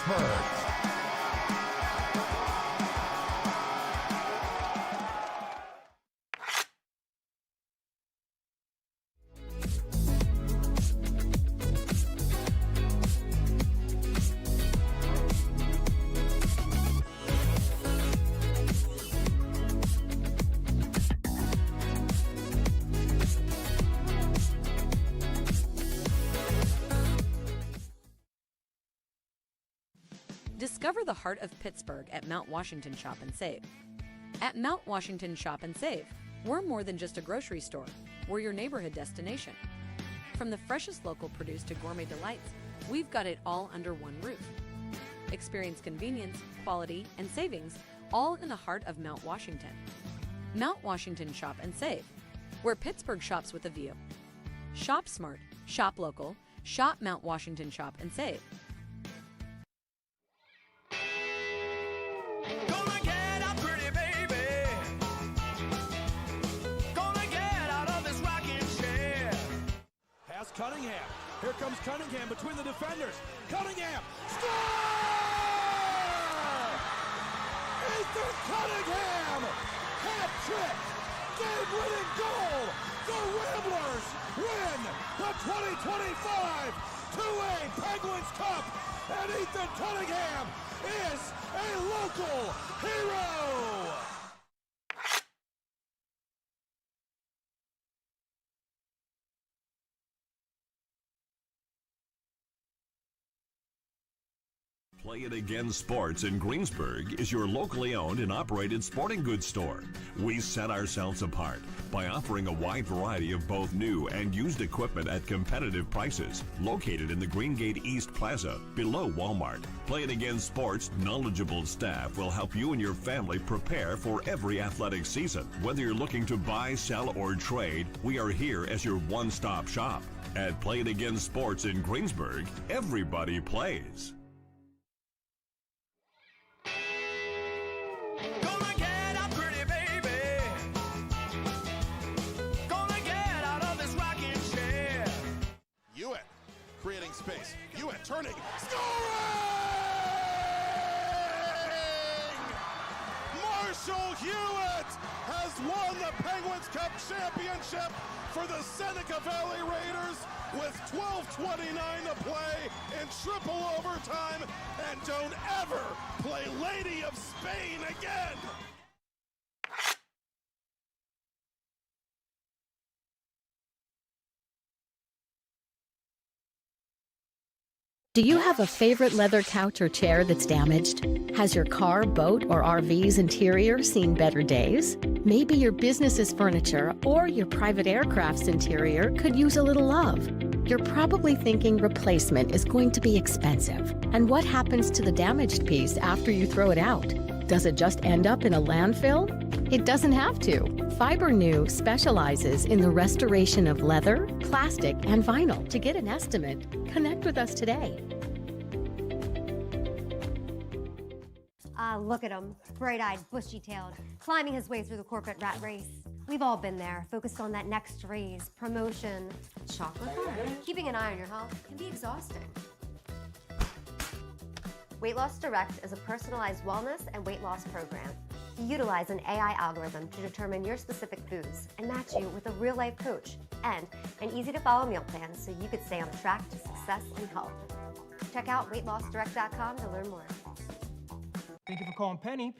Pittsburgh. Discover the heart of Pittsburgh at Mount Washington Shop and Save. At Mount Washington Shop and Save, we're more than just a grocery store. We're your neighborhood destination. From the freshest local produce to gourmet delights, we've got it all under one roof. Experience convenience, quality, and savings, all in the heart of Mount Washington. Mount Washington Shop and Save, where Pittsburgh shops with a view. Shop smart, shop local, shop Mount Washington Shop and Save. Cunningham. Here comes Cunningham between the defenders. Cunningham. Score! Ethan Cunningham! Hat trick! Game-winning goal! The Ramblers win the 2025 2A Penguins Cup! And Ethan Cunningham is a local hero! Play It Again Sports in Greensburg is your locally owned and operated sporting goods store. We set ourselves apart by offering a wide variety of both new and used equipment at competitive prices. Located in the Greengate East Plaza, below Walmart, Play It Again Sports' knowledgeable staff will help you and your family prepare for every athletic season. Whether you're looking to buy, sell, or trade, we are here as your one-stop shop. At Play It Again Sports in Greensburg, everybody plays. Creating space. Hewitt turning. Scoring! Marshall Hewitt has won the Penguins Cup championship for the Seneca Valley Raiders with 12:29 to play in triple overtime. And don't ever play Lady of Spain again. Do you have a favorite leather couch or chair that's damaged? Has your car, boat, or RV's interior seen better days? Maybe your business's furniture or your private aircraft's interior could use a little love. You're probably thinking replacement is going to be expensive. And what happens to the damaged piece after you throw it out? Does it just end up in a landfill? It doesn't have to. Fiber New specializes in the restoration of leather, plastic, and vinyl. To get an estimate, connect with us today. Look at him, bright-eyed, bushy-tailed, climbing his way through the corporate rat race. We've all been there, focused on that next raise, promotion, chocolate bar. Keeping an eye on your health can be exhausting. Weight Loss Direct is a personalized wellness and weight loss program. We utilize an AI algorithm to determine your specific foods and match you with a real-life coach and an easy-to-follow meal plan so you could stay on track to success and health. Check out weightlossdirect.com to learn more. Thank you for calling Penny.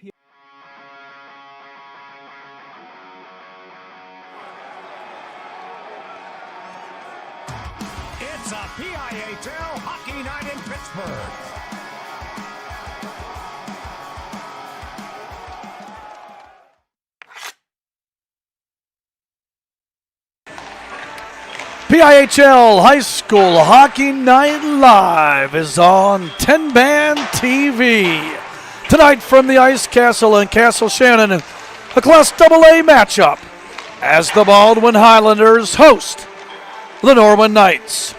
It's a PIHL Hockey Night in Pittsburgh. PIHL High School Hockey Night Live is on TenbandTV. Tonight from the Ice Castle in Castle Shannon, a Class AA matchup as the Baldwin Highlanders host the Norwin Knights.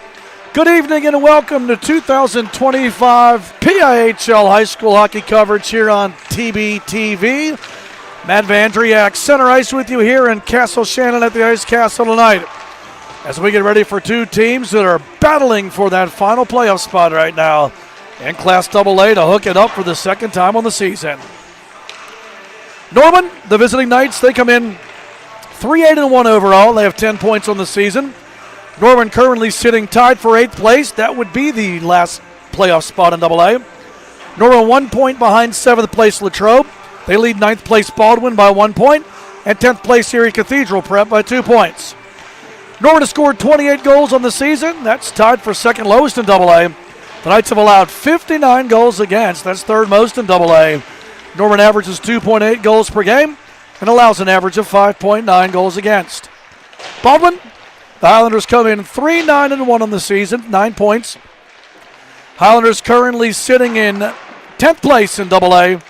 Good evening and welcome to 2025 PIHL High School Hockey coverage here on TBTV. Matt Vandriak, center ice with you here in Castle Shannon at the Ice Castle tonight, as we get ready for two teams that are battling for that final playoff spot right now in Class AA to hook it up for the second time on the season. Norwin, the visiting Knights, they come in 3-8-1 overall. They have 10 points on the season. Norwin currently sitting tied for 8th place. That would be the last playoff spot in AA. Norwin 1 point behind 7th place Latrobe. They lead 9th place Baldwin by 1 point, and 10th place Erie Cathedral Prep by 2 points. Norwin has scored 28 goals on the season. That's tied for second lowest in AA. The Knights have allowed 59 goals against. That's third most in AA. Norwin averages 2.8 goals per game and allows an average of 5.9 goals against. Baldwin, the Highlanders come in 3-9-1 on the season, 9 points. Highlanders currently sitting in 10th place in AA,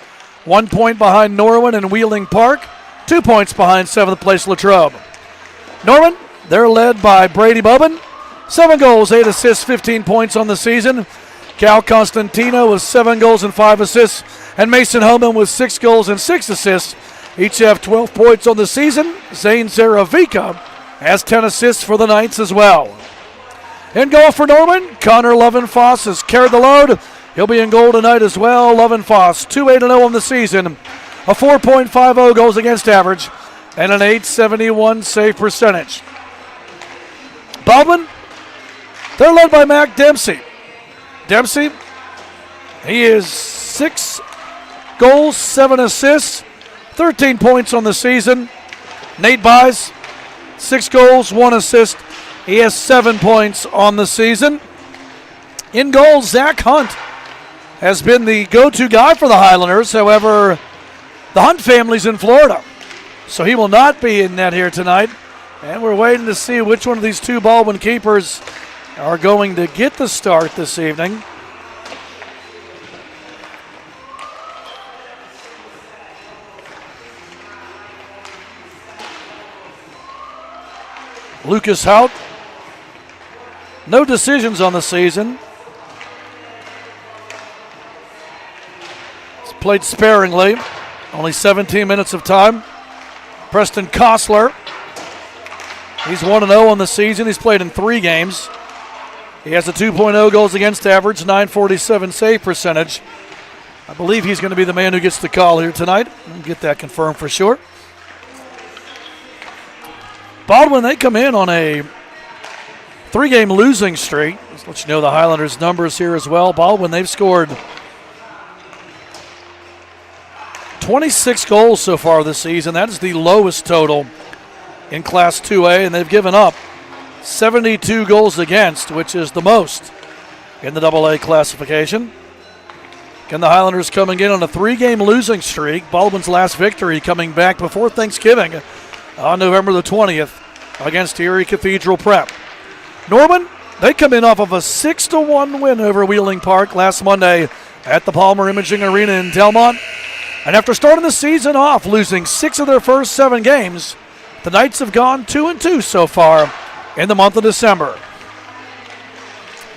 1 point behind Norwin and Wheeling Park, 2 points behind 7th place Latrobe. Norwin, they're led by Brady Bubbin, 7 goals, 8 assists, 15 points on the season. Cal Constantino with 7 goals and 5 assists, and Mason Homan with 6 goals and 6 assists. Each have 12 points on the season. Zane Zaravica has 10 assists for the Knights as well. In goal for Norwin, Connor Lovenfoss has carried the load. He'll be in goal tonight as well. Lovenfoss, 2-8-0 on the season, a 4.50 goals against average, and an .871 save percentage. Baldwin, they're led by Mac Dempsey. Dempsey, he is 6 goals, 7 assists, 13 points on the season. Nate Buys, 6 goals, 1 assist. He has 7 points on the season. In goal, Zach Hunt has been the go-to guy for the Highlanders. However, the Hunt family's in Florida, so he will not be in net here tonight. And we're waiting to see which one of these two Baldwin keepers are going to get the start this evening. Lucas Hout, no decisions on the season. He's played sparingly, only 17 minutes of time. Preston Kostler, he's 1-0 on the season. He's played in 3 games. He has a 2.0 goals against average, 947 save percentage. I believe he's going to be the man who gets the call here tonight. We'll get that confirmed for sure. Baldwin, they come in on a 3-game losing streak. Let's let you know the Highlanders' numbers here as well. Baldwin, they've scored 26 goals so far this season. That is the lowest total in Class 2A, and they've given up 72 goals against, which is the most in the AA classification. Again, the Highlanders coming in on a 3-game losing streak. Baldwin's last victory coming back before Thanksgiving on November the 20th against Erie Cathedral Prep. Norwin, they come in off of a 6-1 win over Wheeling Park last Monday at the Palmer Imaging Arena in Delmont. And after starting the season off losing 6 of their first 7 games, the Knights have gone 2-2 so far in the month of December.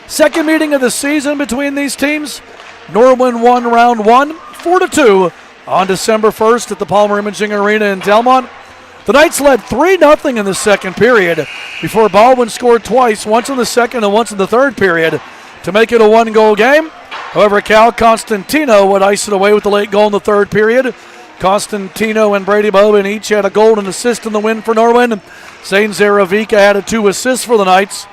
Second meeting of the season between these teams. Norwin won round 1, 4-2 on December 1st at the Palmer Imaging Arena in Delmont. The Knights led 3-0 in the second period before Baldwin scored twice, once in the second and once in the third period, to make it a 1-goal game. However, Cal Constantino would ice it away with the late goal in the third period. Constantino and Brady Bobin each had a goal and assist in the win for Norwin. Zane Zaravica added 2 assists for the Knights.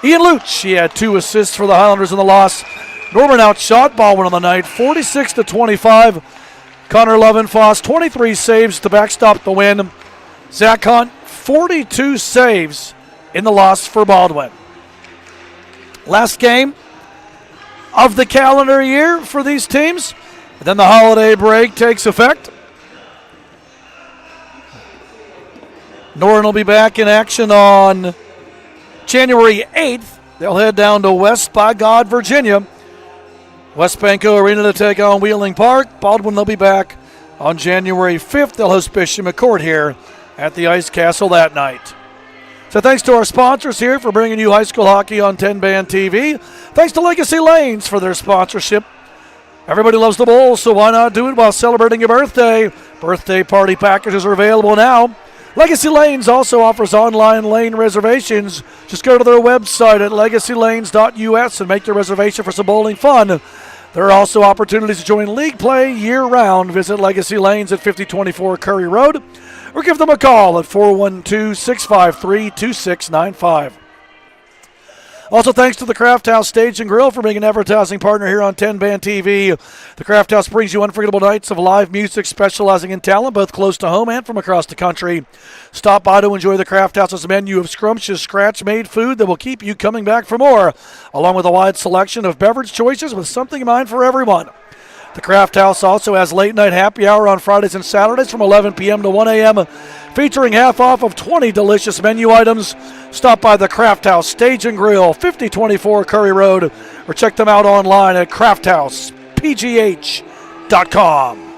Ian Luch, he had 2 assists for the Highlanders in the loss. Norwin outshot Baldwin on the night, 46-25. Connor Lovenfoss, 23 saves to backstop the win. Zach Hunt, 42 saves in the loss for Baldwin. Last game of the calendar year for these teams. Then the holiday break takes effect. Norwin will be back in action on January 8th. They'll head down to West by God, Virginia. West Banco Arena to take on Wheeling Park. Baldwin, they'll be back on January 5th. They'll host Bishop McCourt here at the Ice Castle that night. So thanks to our sponsors here for bringing you high school hockey on TenbandTV. Thanks to Legacy Lanes for their sponsorship. Everybody loves the Bulls, so why not do it while celebrating your birthday? Birthday party packages are available now. Legacy Lanes also offers online lane reservations. Just go to their website at legacylanes.us and make your reservation for some bowling fun. There are also opportunities to join league play year-round. Visit Legacy Lanes at 5024 Curry Road or give them a call at 412-653-2695. Also, thanks to the Craft House Stage and Grill for being an advertising partner here on 10-Band TV. The Craft House brings you unforgettable nights of live music specializing in talent, both close to home and from across the country. Stop by to enjoy the Craft House's menu of scrumptious, scratch-made food that will keep you coming back for more, along with a wide selection of beverage choices with something in mind for everyone. The Craft House also has late-night happy hour on Fridays and Saturdays from 11 p.m. to 1 a.m., featuring half off of 20 delicious menu items. Stop by the Craft House Stage and Grill, 5024 Curry Road, or check them out online at crafthousepgh.com.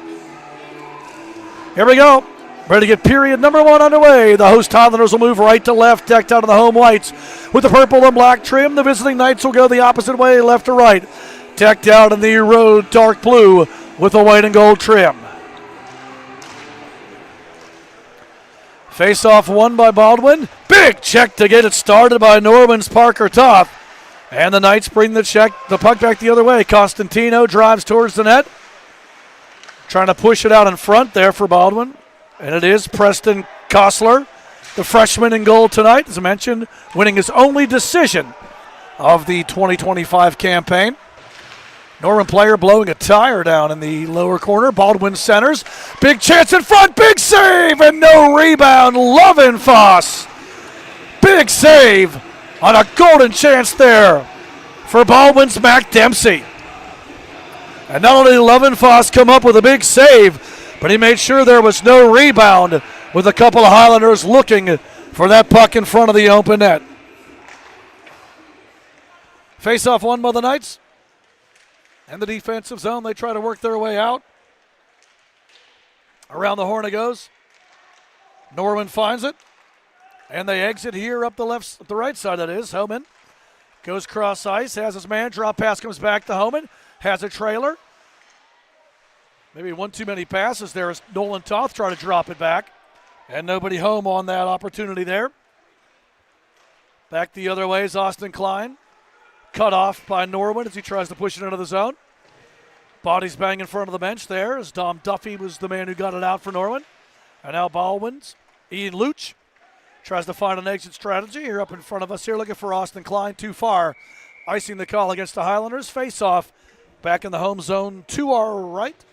Here we go. Ready to get period number 1 underway. The host Highlanders will move right to left, decked out in the home whites with the purple and black trim. The visiting Knights will go the opposite way, left to right, decked out in the road dark blue with the white and gold trim. Face-off won by Baldwin. Big check to get it started by Norwin's Parker Toth. And the Knights bring the puck back the other way. Costantino drives towards the net. Trying to push it out in front there for Baldwin. And it is Preston Kostler, the freshman in goal tonight, as I mentioned, winning his only decision of the 2025 campaign. Norwin player blowing a tire down in the lower corner. Baldwin centers. Big chance in front. Big save and no rebound. Lovenfoss. Big save on a golden chance there for Baldwin's Mac Dempsey. And not only did Lovenfoss come up with a big save, but he made sure there was no rebound with a couple of Highlanders looking for that puck in front of the open net. Face-off won by the Knights. And the defensive zone, they try to work their way out. Around the horn it goes. Norwin finds it. And they exit here up the right side, that is. Homan goes cross ice, has his man. Drop pass comes back to Homan. Has a trailer. Maybe one too many passes there as Nolan Toth trying to drop it back. And nobody home on that opportunity there. Back the other way is Austin Klein. Cut off by Norwin as he tries to push it into the zone. Bodies bang in front of the bench there as Dom Duffy was the man who got it out for Norwin. And now Baldwin's Ian Luch tries to find an exit strategy here up in front of us here, looking for Austin Klein too far. Icing the call against the Highlanders. Face off back in the home zone to our right.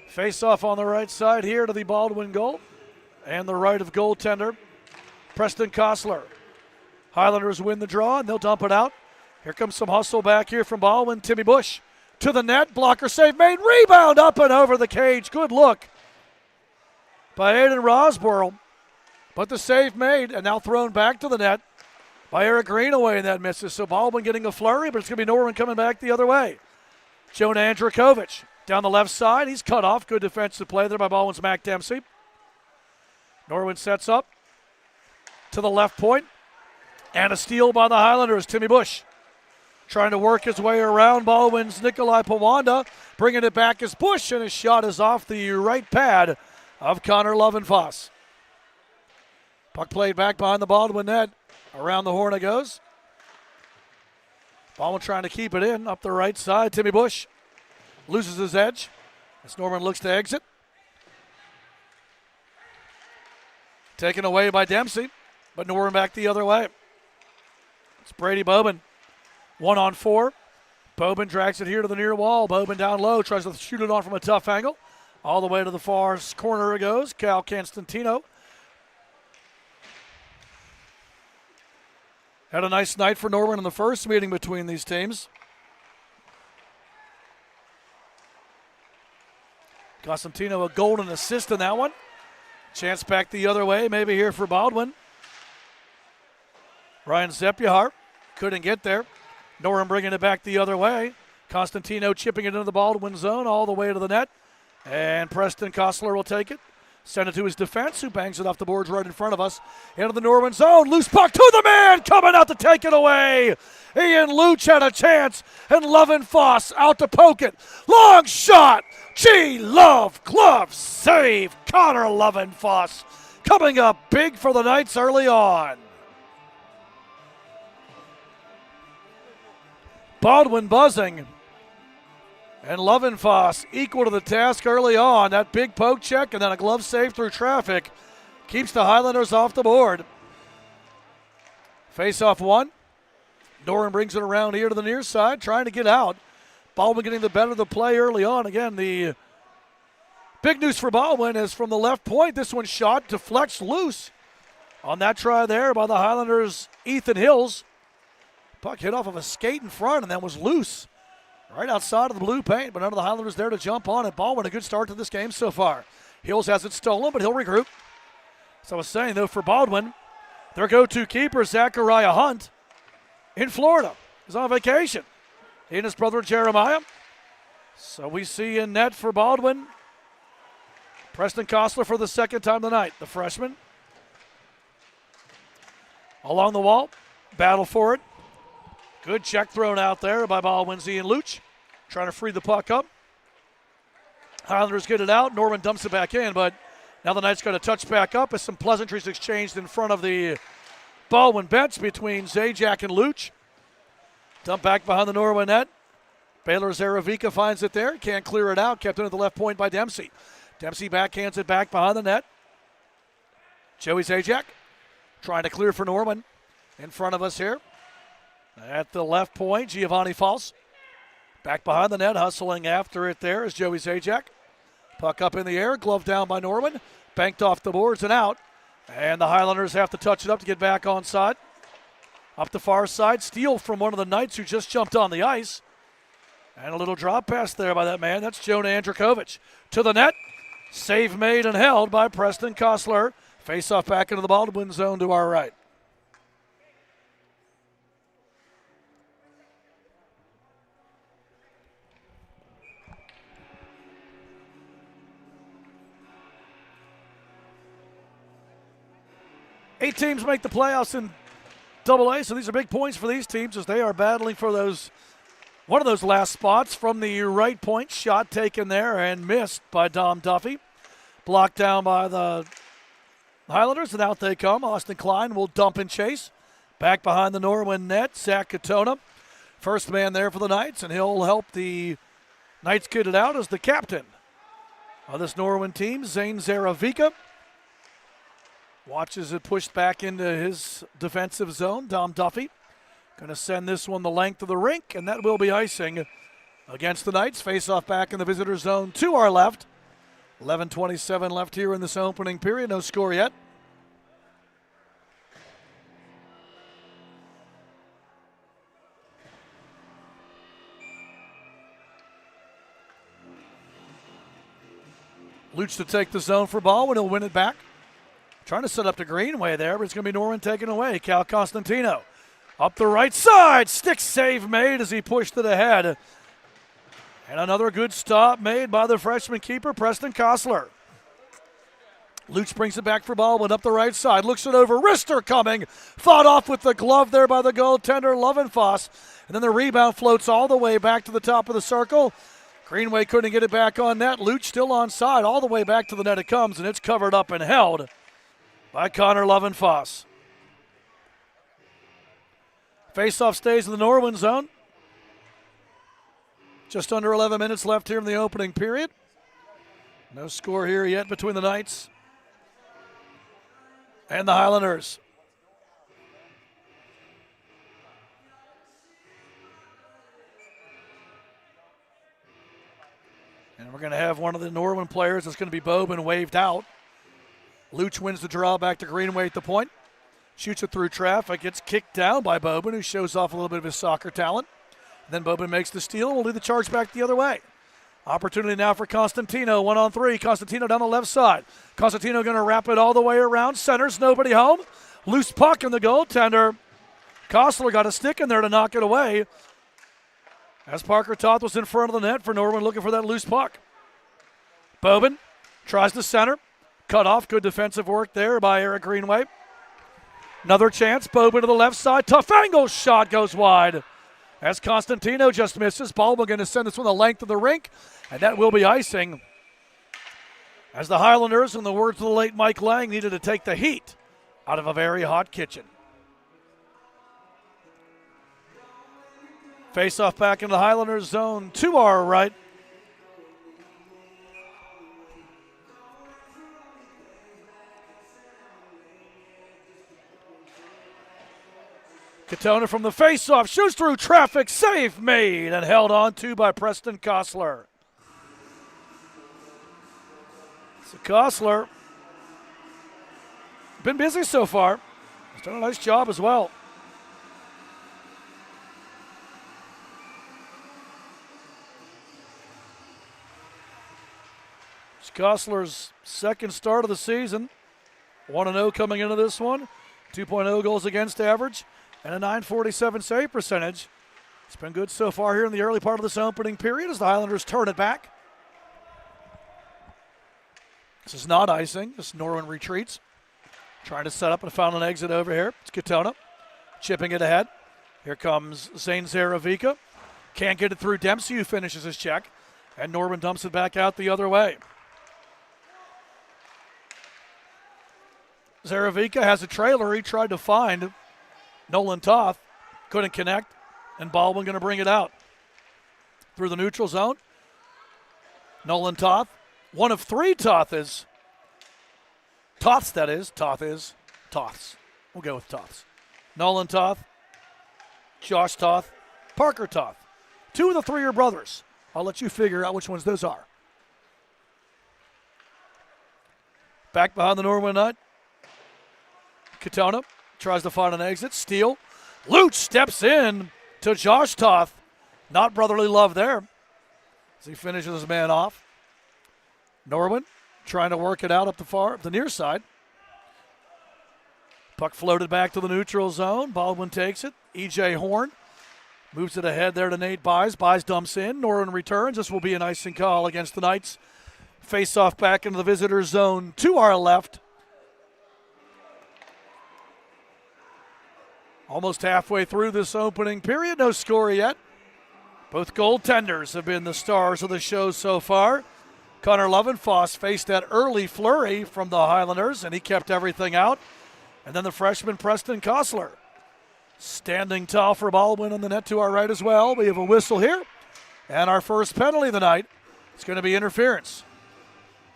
Face-off on the right side here to the Baldwin goal. And the right of goaltender, Preston Kostler. Highlanders win the draw, and they'll dump it out. Here comes some hustle back here from Baldwin. Timmy Bush to the net. Blocker save made. Rebound up and over the cage. Good look by Aiden Rosborough. But the save made, and now thrown back to the net by Eric Greenaway, and that misses. So Baldwin getting a flurry, but it's going to be Norwin coming back the other way. Jonah Andrikovic. Down the left side, he's cut off. Good defensive play there by Baldwin's Mac Dempsey. Norwin sets up to the left point. And a steal by the Highlanders, Timmy Bush. Trying to work his way around Baldwin's Nikolai Pawanda. Bringing it back is Bush, and his shot is off the right pad of Connor Lovenfoss. Puck played back behind the Baldwin net. Around the horn it goes. Baldwin trying to keep it in up the right side. Timmy Bush loses his edge as Norman looks to exit. Taken away by Dempsey, but Norman back the other way. It's Brady Bobin. 1-on-4. Bobin drags it here to the near wall. Bobin down low, tries to shoot it on from a tough angle. All the way to the far corner it goes. Cal Constantino. Had a nice night for Norwin in the first meeting between these teams. Constantino a golden assist in that one. Chance back the other way, maybe here for Baldwin. Ryan Zepyahar couldn't get there. Norwin bringing it back the other way. Constantino chipping it into the Baldwin zone all the way to the net. And Preston Kostler will take it. Send it to his defense, who bangs it off the boards right in front of us. Into the Norwin zone. Loose puck to the man. Coming out to take it away. Ian Luch had a chance. And Lovenfoss out to poke it. Long shot. Love glove save. Connor Lovenfoss coming up big for the Knights early on. Baldwin buzzing. And Lovenfoss equal to the task early on. That big poke check and then a glove save through traffic keeps the Highlanders off the board. Face-off one. Norwin brings it around here to the near side, trying to get out. Baldwin getting the better of the play early on. Again, the big news for Baldwin is from the left point. This one shot deflects loose on that try there by the Highlanders' Ethan Hills. Puck hit off of a skate in front and then was loose right outside of the blue paint, but none of the Highlanders there to jump on it. Baldwin, a good start to this game so far. Hills has it stolen, but he'll regroup. So I was saying, though, for Baldwin, their go-to keeper, Zachariah Hunt, in Florida. He's on vacation. He and his brother Jeremiah. So we see in net for Baldwin, Preston Kostler for the second time tonight, the freshman. Along the wall, battle for it. Good check thrown out there by Baldwin's Ian Luch, trying to free the puck up. Highlanders get it out. Norwin dumps it back in, but now the Knights got a touch back up as some pleasantries exchanged in front of the Baldwin bench between Zajac and Luch. Dump back behind the Norwin net. Baylor Zaravica finds it there. Can't clear it out. Kept in at the left point by Dempsey. Dempsey backhands it back behind the net. Joey Zajac trying to clear for Norwin. In front of us here. At the left point, Giovanni False. Back behind the net, hustling after it there is Joey Zajac. Puck up in the air, glove down by Norwin. Banked off the boards and out. And the Highlanders have to touch it up to get back on side. Up the far side, steal from one of the Knights who just jumped on the ice. And a little drop pass there by that man. That's Jonah Andrikovic. To the net. Save made and held by Preston Kostler. Face off back into the Baldwin zone to our right. Eight teams make the playoffs in AA, so these are big points for these teams as they are battling for one of those last spots from the right point. Shot taken there and missed by Dom Duffy. Blocked down by the Highlanders, and out they come. Austin Klein will dump and chase. Back behind the Norwin net, Zach Katona. First man there for the Knights, and he'll help the Knights get it out as the captain of this Norwin team, Zane Zaravica. Watches it pushed back into his defensive zone. Dom Duffy going to send this one the length of the rink, and that will be icing against the Knights. Face-off back in the visitor zone to our left. 11:27 left here in this opening period. No score yet. Luch to take the zone for Baldwin. He'll win it back. Trying to set up the Greenway there, but it's going to be Norwin taken away. Cal Constantino up the right side. Stick save made as he pushed it ahead. And another good stop made by the freshman keeper, Preston Kostler. Luch brings it back for Baldwin up the right side. Looks it over. Wrister coming. Fought off with the glove there by the goaltender, Lovenfoss. And then the rebound floats all the way back to the top of the circle. Greenway couldn't get it back on net. Luch still on side. All the way back to the net it comes, and it's covered up and held by Connor Lovenfoss. Faceoff stays in the Norwin zone. Just under 11 minutes left here in the opening period. No score here yet between the Knights and the Highlanders. And we're going to have one of the Norwin players that's going to be Bobin waved out. Luch wins the draw back to Greenway at the point. Shoots it through traffic. Gets kicked down by Bobin, who shows off a little bit of his soccer talent. Then Bobin makes the steal and will lead the charge back the other way. Opportunity now for Constantino, 1-on-3. Constantino down the left side. Constantino going to wrap it all the way around. Centers, nobody home. Loose puck in the goaltender. Kostler got a stick in there to knock it away. As Parker Toth was in front of the net for Norwin looking for that loose puck. Bobin tries to center. Cut off. Good defensive work there by Eric Greenway. Another chance. Bobin to the left side. Tough angle shot goes wide. As Constantino just misses. Baldwin going to send this one the length of the rink. And that will be icing. as the Highlanders, in the words of the late Mike Lang, needed to take the heat out of a very hot kitchen. Face-off back into the Highlanders zone to our right. Katona from the face-off, shoots through traffic, save made, and held on to by Preston Kostler. So Kostler, been busy so far. He's done a nice job as well. It's Kostler's second start of the season. 1-0 coming into this one. 2.0 goals against average and a .947 save percentage. It's been good so far here in the early part of this opening period as the Highlanders turn it back. This is not icing. This Norwin retreats. Trying to set up and found an exit over here. It's Katona chipping it ahead. Here comes Zane Zaravica. Can't get it through Dempsey, who finishes his check. And Norwin dumps it back out the other way. Zaravica has a trailer. He tried to find Nolan Toth. Couldn't connect. And Baldwin going to bring it out. Through the neutral zone. Nolan Toth. One of three Toths, that is. Toths. We'll go with Toths. Nolan Toth. Josh Toth. Parker Toth. Two of the three are brothers. I'll let you figure out which ones those are. Back behind the Norwin net. Katona tries to find an exit. Steal. Luch steps in to Josh Toth. Not brotherly love there as he finishes his man off. Norwin trying to work it out up the near side. Puck floated back to the neutral zone. Baldwin takes it. E.J. Horn moves it ahead there to Nate Buys. Buys dumps in. Norwin returns. This will be an icing call against the Knights. Face off back into the visitor zone to our left. Almost halfway through this opening period. No score yet. Both goaltenders have been the stars of the show so far. Connor Lovenfoss faced that early flurry from the Highlanders, and he kept everything out. And then the freshman Preston Kostler. Standing tall for Baldwin on the net to our right as well. We have a whistle here. And our first penalty of the night is going to be interference.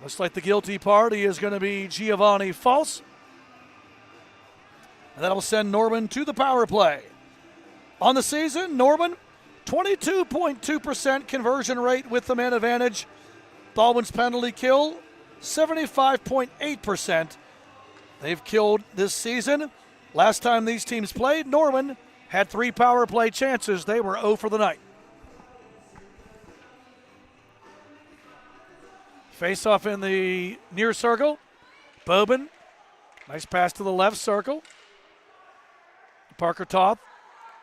Looks like the guilty party is going to be Giovanni False. And that'll send Norwin to the power play. On the season, Norwin, 22.2% conversion rate with the man advantage. Baldwin's penalty kill, 75.8%. They've killed this season. Last time these teams played, Norwin had 3 power play chances. They were 0 for the night. Face off in the near circle. Bobin, nice pass to the left circle. Parker Toth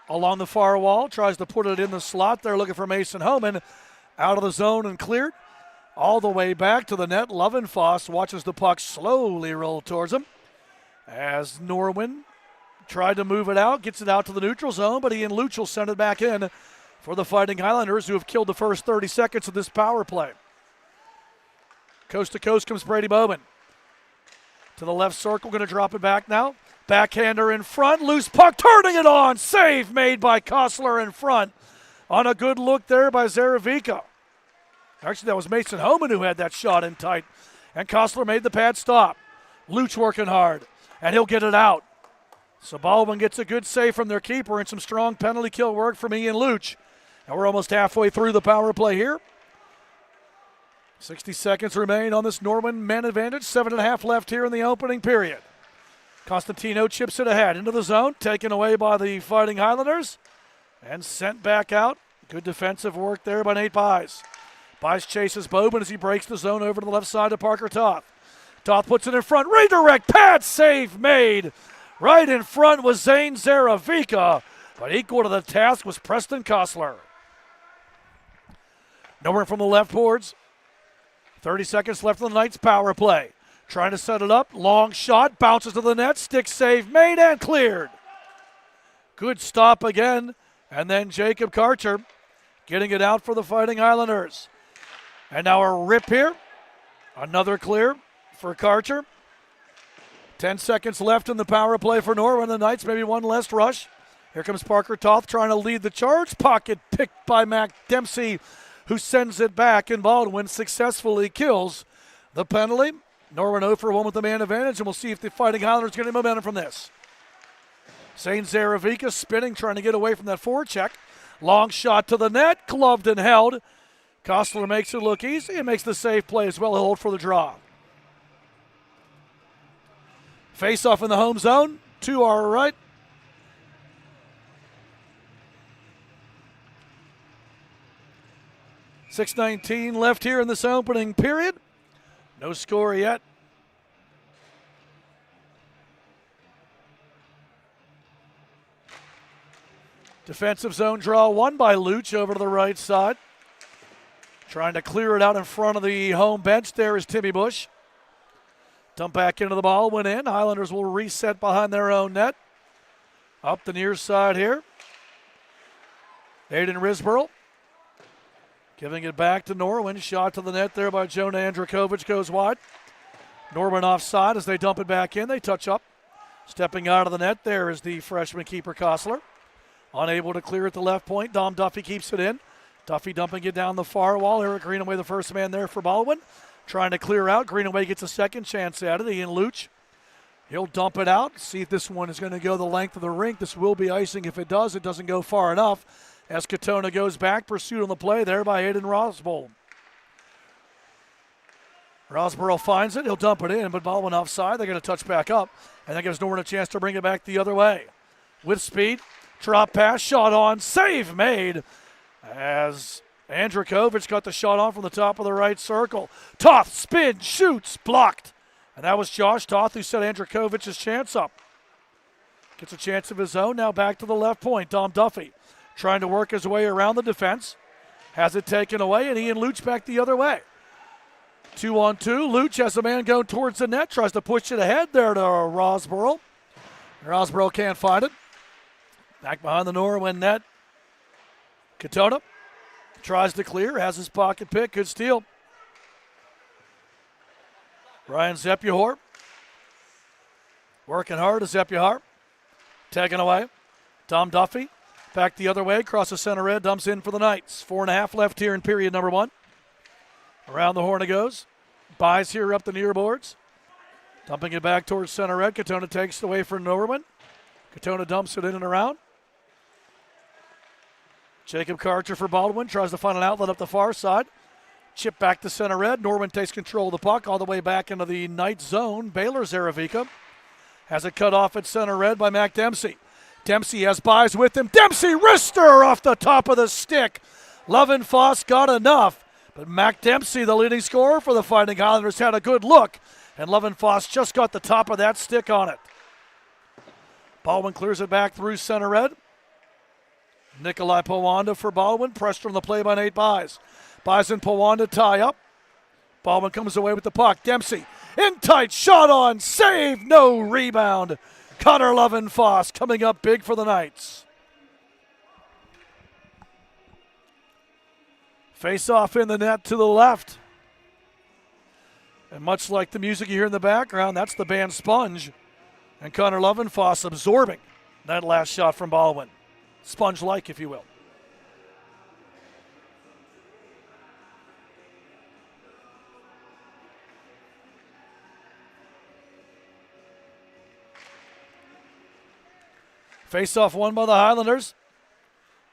along the far wall, tries to put it in the slot. They're looking for Mason Homan. Out of the zone and cleared. All the way back to the net. Lovenfoss watches the puck slowly roll towards him. As Norwin tried to move it out, gets it out to the neutral zone, but Ian Luch will send it back in for the Fighting Highlanders, who have killed the first 30 seconds of this power play. Coast to coast comes Brady Bowman. To the left circle, going to drop it back now. Backhander in front, loose puck, turning it on. Save made by Kostler in front. On a good look there by Zaravica. Actually, that was Mason Homan who had that shot in tight. And Kostler made the pad stop. Luch working hard, and he'll get it out. So Baldwin gets a good save from their keeper and some strong penalty kill work from Ian Luch. And we're almost halfway through the power play here. 60 seconds remain on this Norwin man advantage. 7.5 left here in the opening period. Constantino chips it ahead into the zone, taken away by the Fighting Highlanders, and sent back out. Good defensive work there by Nate Buys. Buys chases Bobin as he breaks the zone over to the left side to Parker Toth. Toth puts it in front, redirect, pad save made. Right in front was Zane Zaravica, but equal to the task was Preston Kostler. Nowhere from the left boards. 30 seconds left on the Knights' power play. Trying to set it up. Long shot. Bounces to the net. Stick save made and cleared. Good stop again. And then Jacob Karcher getting it out for the Fighting Highlanders. And now a rip here Another clear for Karcher. 10 seconds left in the power play for Norwin. The Knights, maybe one less rush. Here comes Parker Toth trying to lead the charge. Pocket picked by Mac Dempsey, who sends it back, and Baldwin successfully kills the penalty. Norwin 0 for 1 with the man advantage, and we'll see if the Fighting Highlanders get any momentum from this. St. Zaravica spinning, trying to get away from that forecheck. Long shot to the net, gloved and held. Kostler makes it look easy and makes the safe play as well. He'll hold for the draw. Face off in the home zone to our right. .619 left here in this opening period. No score yet. Defensive zone draw won by Luch over to the right side. Trying to clear it out in front of the home bench. There is Timmy Bush. Dump back into the ball, went in. Highlanders will reset behind their own net. Up the near side here. Aiden Risborough giving it back to Norwin. Shot to the net there by Jonah Andrikovic goes wide. Norwin offside as they dump it back in. They touch up. Stepping out of the net there is the freshman keeper Kostler. Unable to clear at the left point. Dom Duffy keeps it in. Duffy dumping it down the far wall. Eric Greenaway, the first man there for Baldwin. Trying to clear out. Greenaway gets a second chance at it. Ian Luch. He'll dump it out. See if this one is going to go the length of the rink. This will be icing. If it does, it doesn't go far enough. As Katona goes back, pursued on the play there by Aiden Rosbold. Rosborough finds it. He'll dump it in, but Baldwin offside. They're going to touch back up, and that gives Norwin a chance to bring it back the other way. With speed, drop pass, shot on, save made as Andrikovic got the shot on from the top of the right circle. Toth spin, shoots, blocked. And that was Josh Toth who set Andrikovic's chance up. Gets a chance of his own. Now back to the left point. Dom Duffy trying to work his way around the defense. Has it taken away, and Ian Luch back the other way. 2-on-2. Luch has a man going towards the net. Tries to push it ahead there to Rosborough. Rosborough can't find it. Back behind the Norwin net. Katona tries to clear. Has his pocket pick. Good steal. Ryan Zepyahor working hard as Zepyahar. Taken away. Tom Duffy back the other way. Across the center red. Dumps in for the Knights. 4.5 left here in period number 1. Around the horn it goes. Buys here up the near boards. Dumping it back towards center red. Katona takes it away for Norwin. Katona dumps it in and around. Jacob Karcher for Baldwin. Tries to find an outlet up the far side. Chip back to center red. Norwin takes control of the puck all the way back into the Knight zone. Baylor Zaravica has it cut off at center red by Mac Dempsey. Dempsey has buys with him. Dempsey wrister off the top of the stick. Lovin Foss got enough. But Mac Dempsey, the leading scorer for the Fighting Highlanders, had a good look. And Lovin Foss just got the top of that stick on it. Baldwin clears it back through center red. Nikolai Powanda for Baldwin. Pressure on the play by Nate Buys. Buys and Powanda tie up. Baldwin comes away with the puck. Dempsey in tight. Shot on. Save. No rebound. Connor Lovin Foss coming up big for the Knights. Face off in the net to the left. And much like the music you hear in the background, that's the band Sponge. And Connor Lovin Foss absorbing that last shot from Baldwin. Sponge-like, if you will. Face-off won by the Highlanders.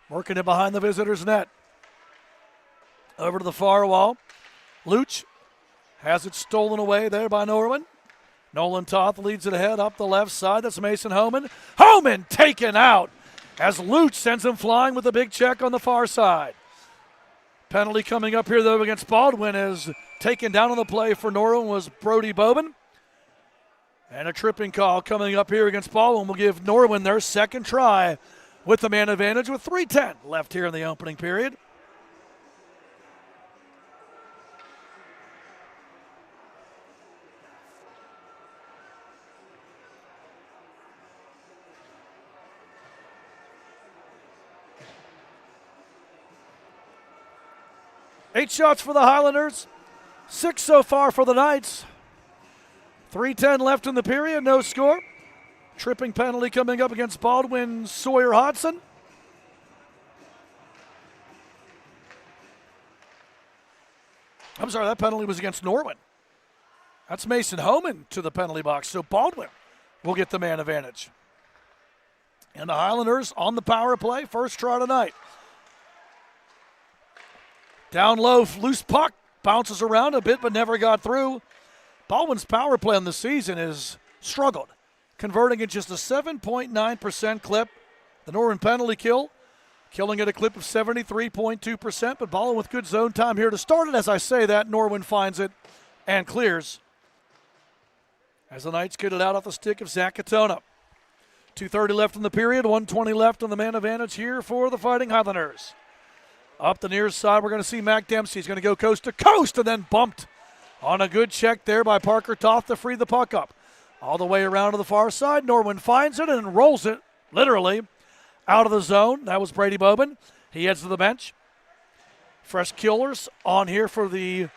Working it behind the visitors' net. Over to the far wall. Luch has it stolen away there by Norwin. Nolan Toth leads it ahead up the left side. That's Mason Homan. Homan taken out as Luch sends him flying with a big check on the far side. Penalty coming up here, though, against Baldwin is taken down on the play for Norwin was Brody Bobin. And a tripping call coming up here against Baldwin will give Norwin their second try with the man advantage with 3:10 left here in the opening period. Eight shots for the Highlanders, 6 so far for the Knights. 3:10 left in the period, no score. Tripping penalty coming up against Baldwin Sawyer Hodson. I'm sorry, that penalty was against Norwin. That's Mason Homan to the penalty box, so Baldwin will get the man advantage. And the Highlanders on the power play, first try tonight. Down low, loose puck, bounces around a bit but never got through. Baldwin's power play on the season has struggled, converting at just a 7.9% clip. The Norwin penalty kill, killing at a clip of 73.2%, but Baldwin with good zone time here to start it. As I say that, Norwin finds it and clears. As the Knights get it out off the stick of Zach Katona. 2:30 left in the period, 1:20 left on the man advantage here for the Fighting Highlanders. Up the near side, we're going to see Mac Dempsey. He's going to go coast to coast and then bumped on a good check there by Parker Toth to free the puck up. All the way around to the far side, Norwin finds it and rolls it, literally, out of the zone. That was Brady Bobin. He heads to the bench. Fresh killers on here for the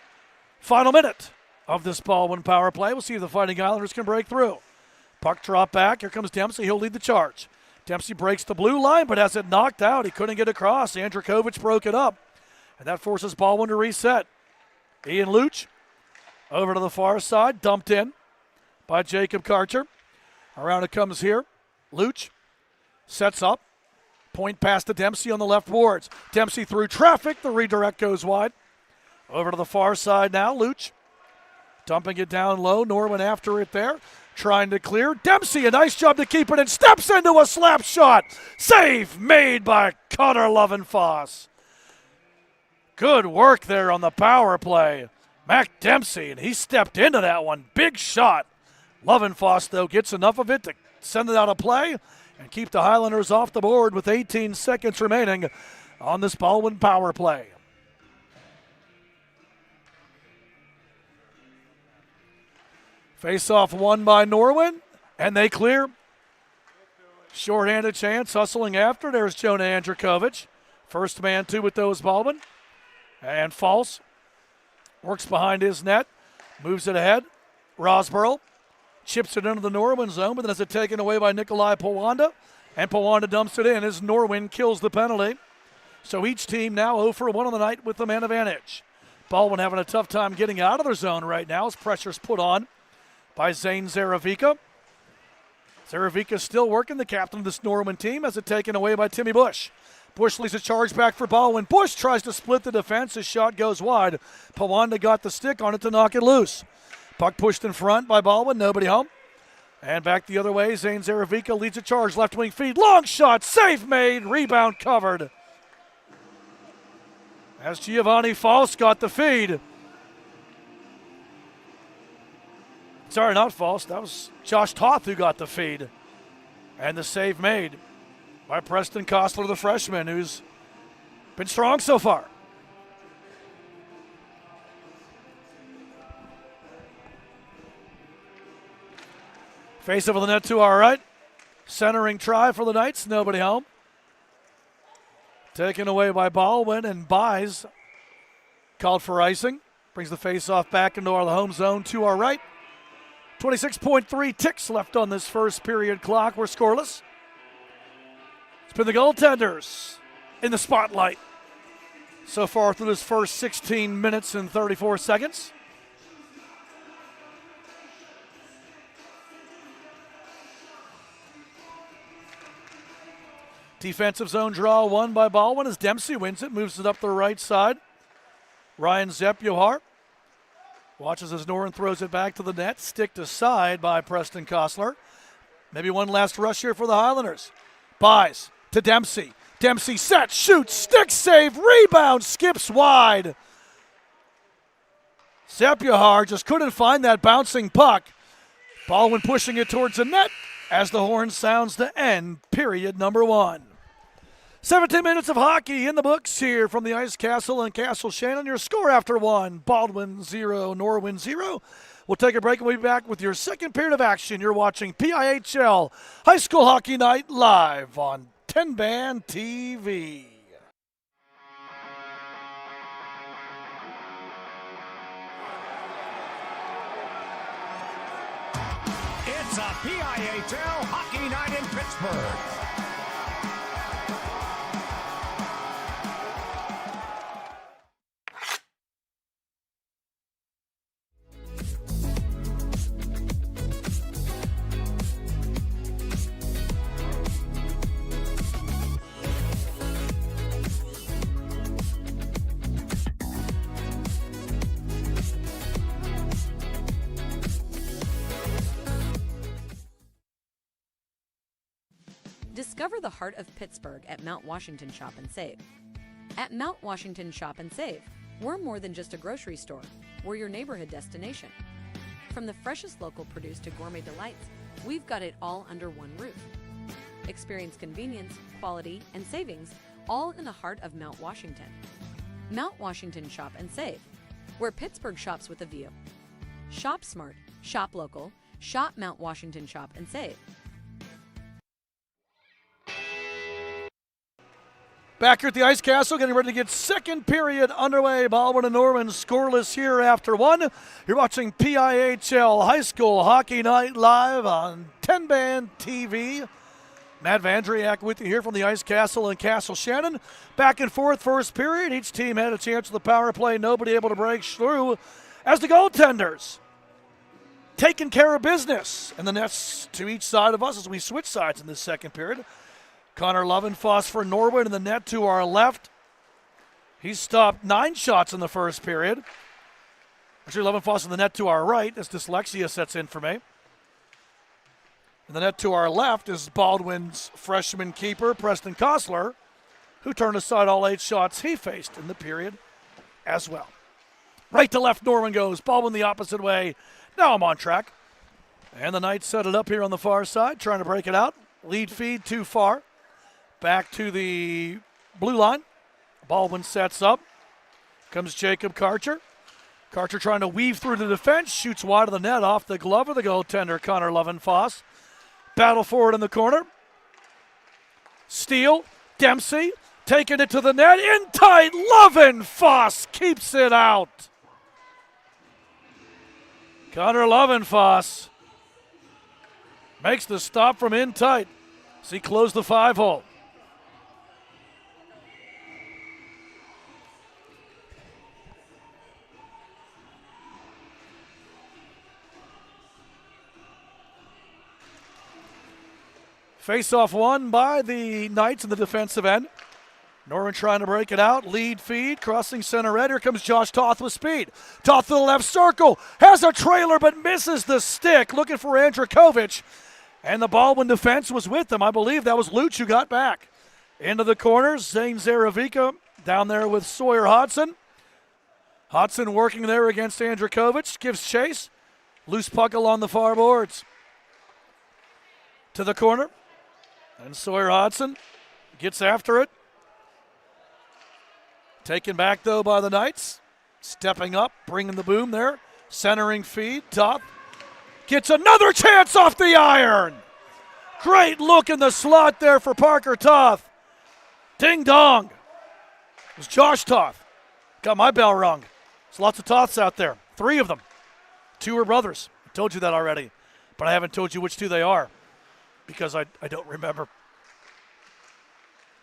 final minute of this Baldwin power play. We'll see if the Fighting Islanders can break through. Puck drop back. Here comes Dempsey. He'll lead the charge. Dempsey breaks the blue line, but has it knocked out. He couldn't get across. Andrikovic broke it up, and that forces Baldwin to reset. Ian Luch over to the far side, dumped in by Jacob Karcher. Around it comes here. Luch sets up. Point pass to Dempsey on the left boards. Dempsey through traffic. The redirect goes wide. Over to the far side now. Luch dumping it down low. Norwin after it there. Trying to clear. Dempsey, a nice job to keep it and steps into a slap shot. Save made by Connor Lovenfoss. Good work there on the power play. Mac Dempsey, and he stepped into that one. Big shot. Lovenfoss, though, gets enough of it to send it out of play and keep the Highlanders off the board with 18 seconds remaining on this Baldwin power play. Face-off won by Norwin, and they clear. Short-handed chance, hustling after. There's Jonah Andrikovic. First man two with those Baldwin. And false. Works behind his net. Moves it ahead. Rosborough chips it into the Norwin zone, but then has it taken away by Nikolai Pawanda. And Pawanda dumps it in as Norwin kills the penalty. So each team now 0 for 1 on the night with the man advantage. Baldwin having a tough time getting out of their zone right now as pressure's put on by Zane Zaravica. Zaravica still working, the captain of this Norwin team, has it taken away by Timmy Bush. Bush leads a charge back for Baldwin. Bush tries to split the defense. His shot goes wide. Pawanda got the stick on it to knock it loose. Puck pushed in front by Baldwin. Nobody home. And back the other way, Zane Zaravica leads a charge. Left wing feed. Long shot. Save made. Rebound covered. As Giovanni False got the feed. Sorry, not False. That was Josh Toth who got the feed. And the save made by Preston Kostler, the freshman, who's been strong so far. Face over the net to our right. Centering try for the Knights. Nobody home. Taken away by Baldwin, and Buys called for icing. Brings the face-off back into our home zone to our right. 26.3 ticks left on this first period clock. We're scoreless. It's been the goaltenders in the spotlight so far through this first 16 minutes and 34 seconds. Defensive zone draw won by Baldwin as Dempsey wins it, moves it up the right side. Ryan Zepyohar watches as Norwin throws it back to the net, sticked aside by Preston Kostler. Maybe one last rush here for the Highlanders. Buys to Dempsey. Dempsey sets, shoots, stick save, rebound, skips wide. Zepyohar just couldn't find that bouncing puck. Baldwin pushing it towards the net as the horn sounds to end period number 1. 17 minutes of hockey in the books here from the Ice Castle and Castle Shannon. Your score after 1, Baldwin 0, Norwin 0. We'll take a break and we'll be back with your second period of action. You're watching PIHL High School Hockey Night live on TenbandTV. Pittsburgh. Discover the heart of Pittsburgh at Mount Washington Shop and Save. At Mount Washington Shop and Save, we're more than just a grocery store. We're your neighborhood destination. From the freshest local produce to gourmet delights, we've got it all under one roof. Experience convenience, quality, and savings all in the heart of Mount Washington. Mount Washington Shop and Save, where Pittsburgh shops with a view. Shop smart, shop local, shop Mount Washington Shop and Save. Back here at the Ice Castle, getting ready to get second period underway. Baldwin and Norwin scoreless here after one. You're watching PIHL High School Hockey Night live on TenbandTV. Matt Vandriak with you here from the Ice Castle in Castle Shannon. Back and forth first period. Each team had a chance at the power play. Nobody able to break through as the goaltenders taking care of business. And the nets to each side of us as we switch sides in this second period. Connor Lovenfoss for Norwin in the net to our left. He's stopped 9 shots in the first period. Actually, Lovenfoss in the net to our right as dyslexia sets in for me. In the net to our left is Baldwin's freshman keeper, Preston Kostler, who turned aside all 8 shots he faced in the period as well. Right to left, Norwin goes. Baldwin the opposite way. Now I'm on track. And the Knights set it up here on the far side, trying to break it out. Lead feed too far. Back to the blue line. Baldwin sets up. Comes Jacob Karcher. Karcher trying to weave through the defense. Shoots wide of the net off the glove of the goaltender, Connor Lovenfoss. Battle forward in the corner. Steele. Dempsey. Taking it to the net. In tight. Lovenfoss keeps it out. Connor Lovenfoss makes the stop from in tight. So he closed the 5-hole. Face-off won by the Knights in the defensive end. Norwin trying to break it out. Lead feed, crossing center red. Here comes Josh Toth with speed. Toth to the left circle. Has a trailer but misses the stick. Looking for Andrikovic. And the Baldwin defense was with them. I believe that was Luch who got back. Into the corners. Zane Zaravica down there with Sawyer Hodson. Hodson working there against Andrikovic. Gives chase. Loose puck along the far boards. To the corner. And Sawyer Hodson gets after it. Taken back, though, by the Knights. Stepping up, bringing the boom there. Centering feed. Toth gets another chance off the iron. Great look in the slot there for Parker Toth. Ding dong. It was Josh Toth. Got my bell rung. There's lots of Toths out there. 3 of them. 2 are brothers. I told you that already. But I haven't told you which 2 they are because I don't remember.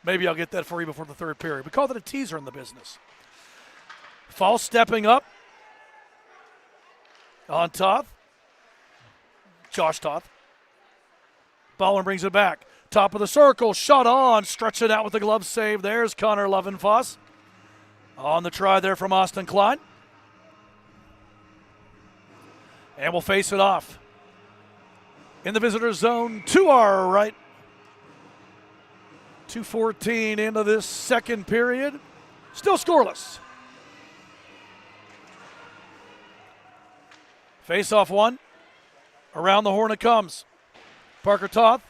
Maybe I'll get that for you before the third period. We call that a teaser in the business. False stepping up on Toth. Josh Toth. Baldwin brings it back. Top of the circle. Shot on. Stretch it out with the glove save. There's Connor Lovenfoss. On the try there from Austin Klein. And we'll face it off. In the visitor zone to our right. 2:14 into this second period. Still scoreless. Face-off one. Around the horn it comes. Parker Toth.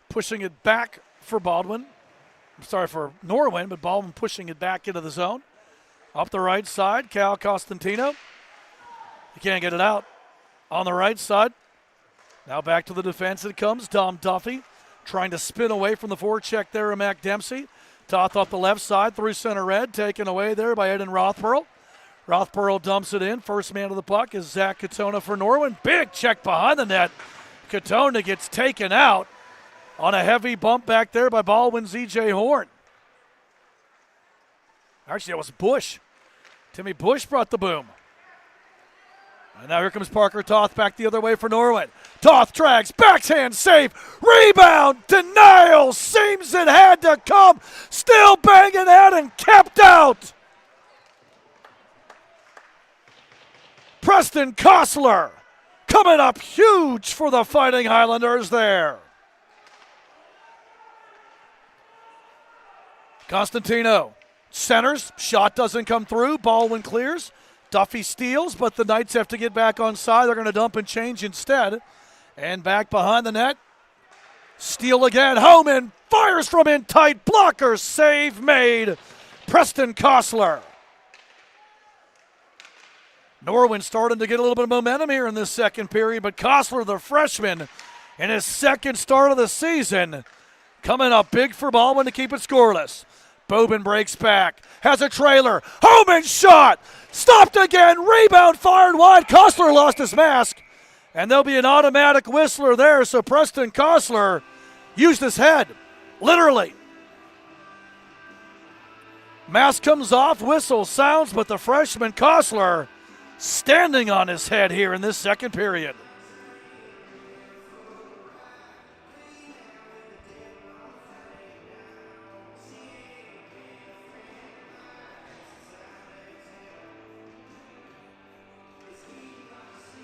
Pushing it back for Baldwin. I'm sorry, for Norwin, but Baldwin pushing it back into the zone. Up the right side, Cal Costantino. He can't get it out. On the right side. Now back to the defense it comes. Dom Duffy trying to spin away from the forecheck there of Mac Dempsey. Toth off the left side through center red. Taken away there by Eden Rothpearl. Rothpearl dumps it in. First man to the puck is Zach Katona for Norwin. Big check behind the net. Katona gets taken out on a heavy bump back there by Baldwin's E.J. Horn. Actually, that was Bush. Timmy Bush brought the boom. And now here comes Parker Toth back the other way for Norwin. Toth drags, backhand save, rebound, denial, seems it had to come, still banging out and kept out. Preston Kostler coming up huge for the Fighting Highlanders there. Constantino centers, shot doesn't come through, Baldwin clears. Duffy steals, but the Knights have to get back on side. They're going to dump and change instead. And back behind the net. Steal again. Homan fires from in tight. Blocker save made. Preston Kostler. Norwin starting to get a little bit of momentum here in this second period, but Kostler, the freshman, in his second start of the season, coming up big for Baldwin to keep it scoreless. Bobin breaks back, has a trailer. Homan shot, stopped again, rebound fired wide. Kostler lost his mask, and there'll be an automatic whistler there, so Preston Kostler used his head, literally. Mask comes off, whistle sounds, but the freshman Kostler standing on his head here in this second period.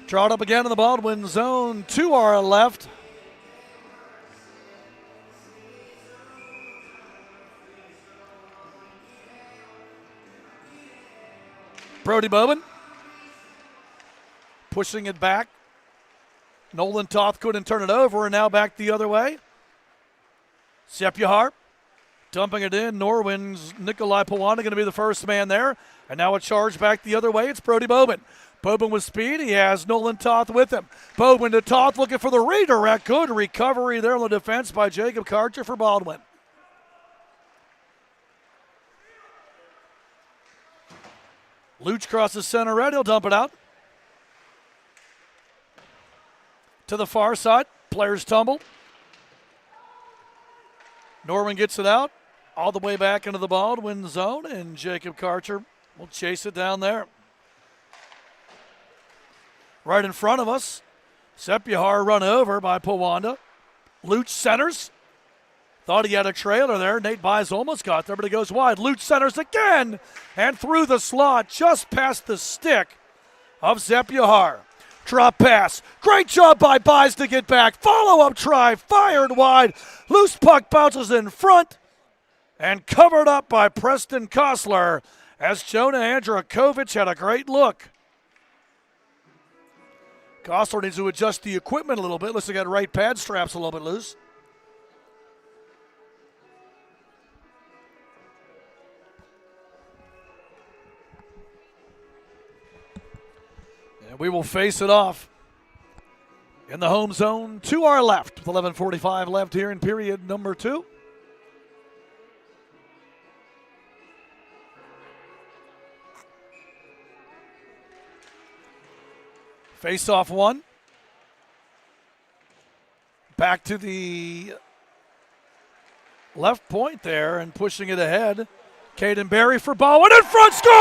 Drawn up again in the Baldwin zone. 2 are left. Brody Bobin pushing it back. Nolan Toth couldn't turn it over, and now back the other way. Sepulveda dumping it in. Norwin's Nikolai Pawanda going to be the first man there. And now a charge back the other way. It's Brody Bobin. Bobin with speed. He has Nolan Toth with him. Bobin to Toth looking for the redirect. Good recovery there on the defense by Jacob Karcher for Baldwin. Luch crosses center red. He'll dump it out. To the far side. Players tumble. Norwin gets it out. All the way back into the Baldwin zone. And Jacob Karcher will chase it down there. Right in front of us, Sepulveda run over by Pawanda. Luch centers. Thought he had a trailer there. Nate Byes almost got there, but he goes wide. Luch centers again and through the slot, just past the stick of Sepulveda. Drop pass. Great job by Byes to get back. Follow-up try, fired wide. Loose puck bounces in front and covered up by Preston Kostler as Jonah Andrakovic had a great look. Kostler needs to adjust the equipment a little bit. Looks like he got right pad straps a little bit loose. And we will face it off in the home zone. 2 are left with 11:45 left here in period number 2. Face-off one. Back to the left point there and pushing it ahead. Caden Berry for Baldwin in front, score!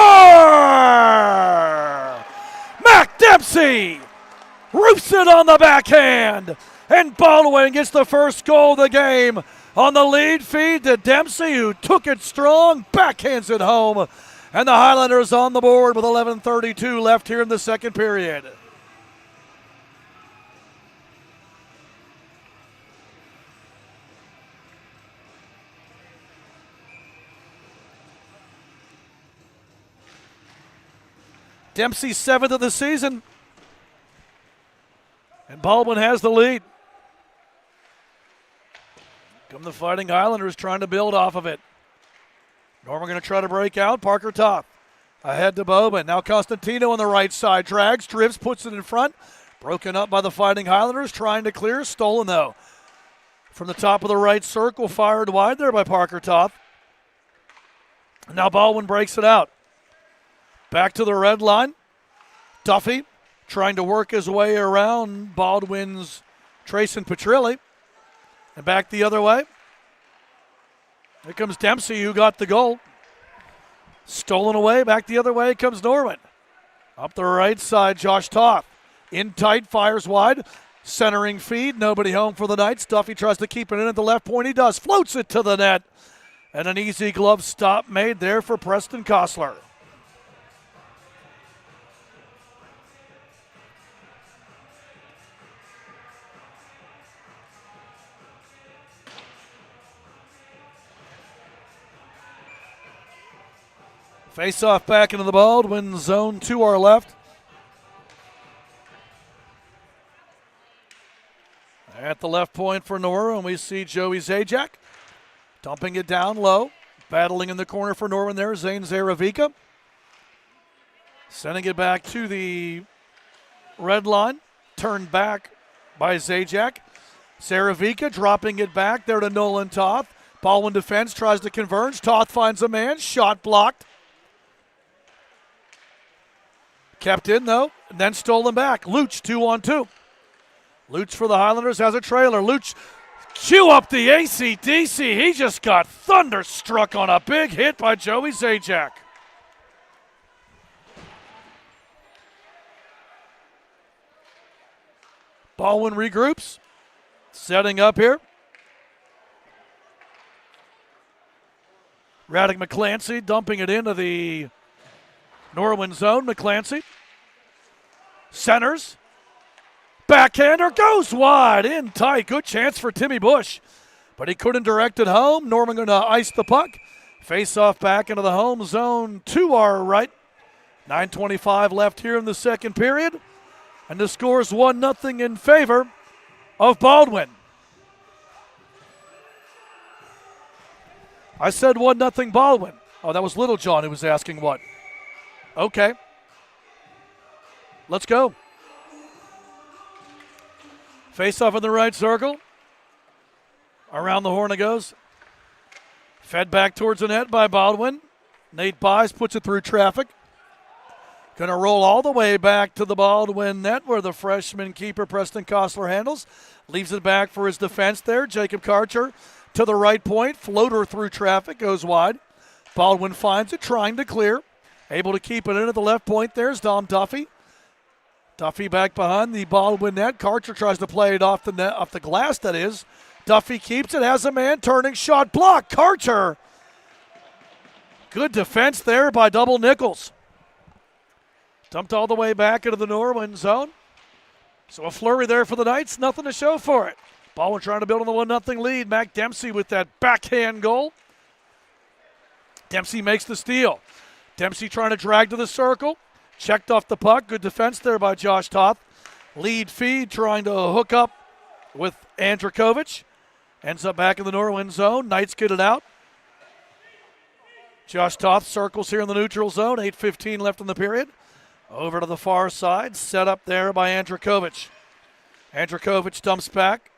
Mac Dempsey roofs it on the backhand, and Baldwin gets the first goal of the game on the lead feed to Dempsey, who took it strong, backhands it home, and the Highlanders on the board with 11:32 left here in the second period. Dempsey's 7th of the season. And Baldwin has the lead. Come the Fighting Highlanders trying to build off of it. Norman going to try to break out. Parker Toth ahead to Bobin. Now Constantino on the right side. Drags, drifts, puts it in front. Broken up by the Fighting Highlanders. Trying to clear. Stolen though. From the top of the right circle. Fired wide there by Parker Toth. Now Baldwin breaks it out. Back to the red line. Duffy trying to work his way around Baldwin's Trayson Petrilli. And back the other way. Here comes Dempsey, who got the goal. Stolen away. Back the other way comes Norwin. Up the right side, Josh Toth. In tight, fires wide. Centering feed. Nobody home for the Knights. Duffy tries to keep it in at the left point. He does. Floats it to the net. And an easy glove stop made there for Preston Kostler. Face off back into the Baldwin zone to our left. At the left point for Norwin, we see Joey Zajac dumping it down low. Battling in the corner for Norwin there, Zane Zaravica. Sending it back to the red line. Turned back by Zajac. Zaravica dropping it back there to Nolan Toth. Baldwin defense tries to converge. Toth finds a man. Shot blocked. Kept in, though, and then stolen back. Luch, 2-on-2. Luch for the Highlanders has a trailer. Luch, cue up the AC/DC. He just got thunderstruck on a big hit by Joey Zajac. Baldwin regroups. Setting up here. Radek McClancy dumping it into the Norwin zone. McClancy centers. Backhander goes wide. In tight. Good chance for Timmy Bush. But he couldn't direct it home. Norman going to ice the puck. Face off back into the home zone to our right. 9:25 left here in the second period. And the score is 1-0 in favor of Baldwin. I said 1-0 Baldwin. Oh, that was Little John who was asking what. Okay. Let's go. Face off in the right circle. Around the horn it goes. Fed back towards the net by Baldwin. Nate Buys puts it through traffic. Going to roll all the way back to the Baldwin net where the freshman keeper Preston Kostler handles. Leaves it back for his defense there. Jacob Karcher to the right point. Floater through traffic. Goes wide. Baldwin finds it. Trying to clear. Able to keep it in at the left point. There's Dom Duffy. Duffy back behind the Baldwin net. Karcher tries to play it off the net, off the glass, that is. Duffy keeps it, has a man turning, shot blocked. Karcher. Good defense there by Double Nichols. Dumped all the way back into the Norwin zone. So a flurry there for the Knights, nothing to show for it. Baldwin trying to build on the 1-0 lead. Mac Dempsey with that backhand goal. Dempsey makes the steal. Dempsey trying to drag to the circle. Checked off the puck. Good defense there by Josh Toth. Lead feed trying to hook up with Andrikovic. Ends up back in the Norwin zone. Knights get it out. Josh Toth circles here in the neutral zone. 8:15 left in the period. Over to the far side. Set up there by Andrikovic. Andrikovic dumps back.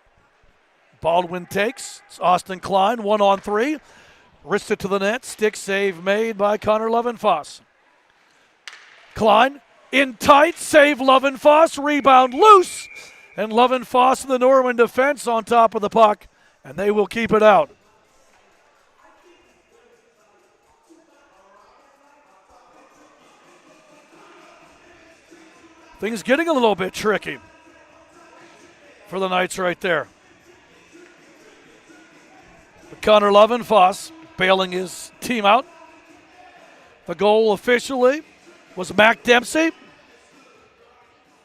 Baldwin takes. It's Austin Klein, 1-on-3. Wrists it to the net. Stick save made by Connor Lovenfoss. Klein in tight. Save Lovenfoss. Rebound loose. And Lovenfoss in the Norwin defense on top of the puck. And they will keep it out. Things getting a little bit tricky for the Knights right there. But Connor Lovenfoss bailing his team out. The goal officially was Mac Dempsey,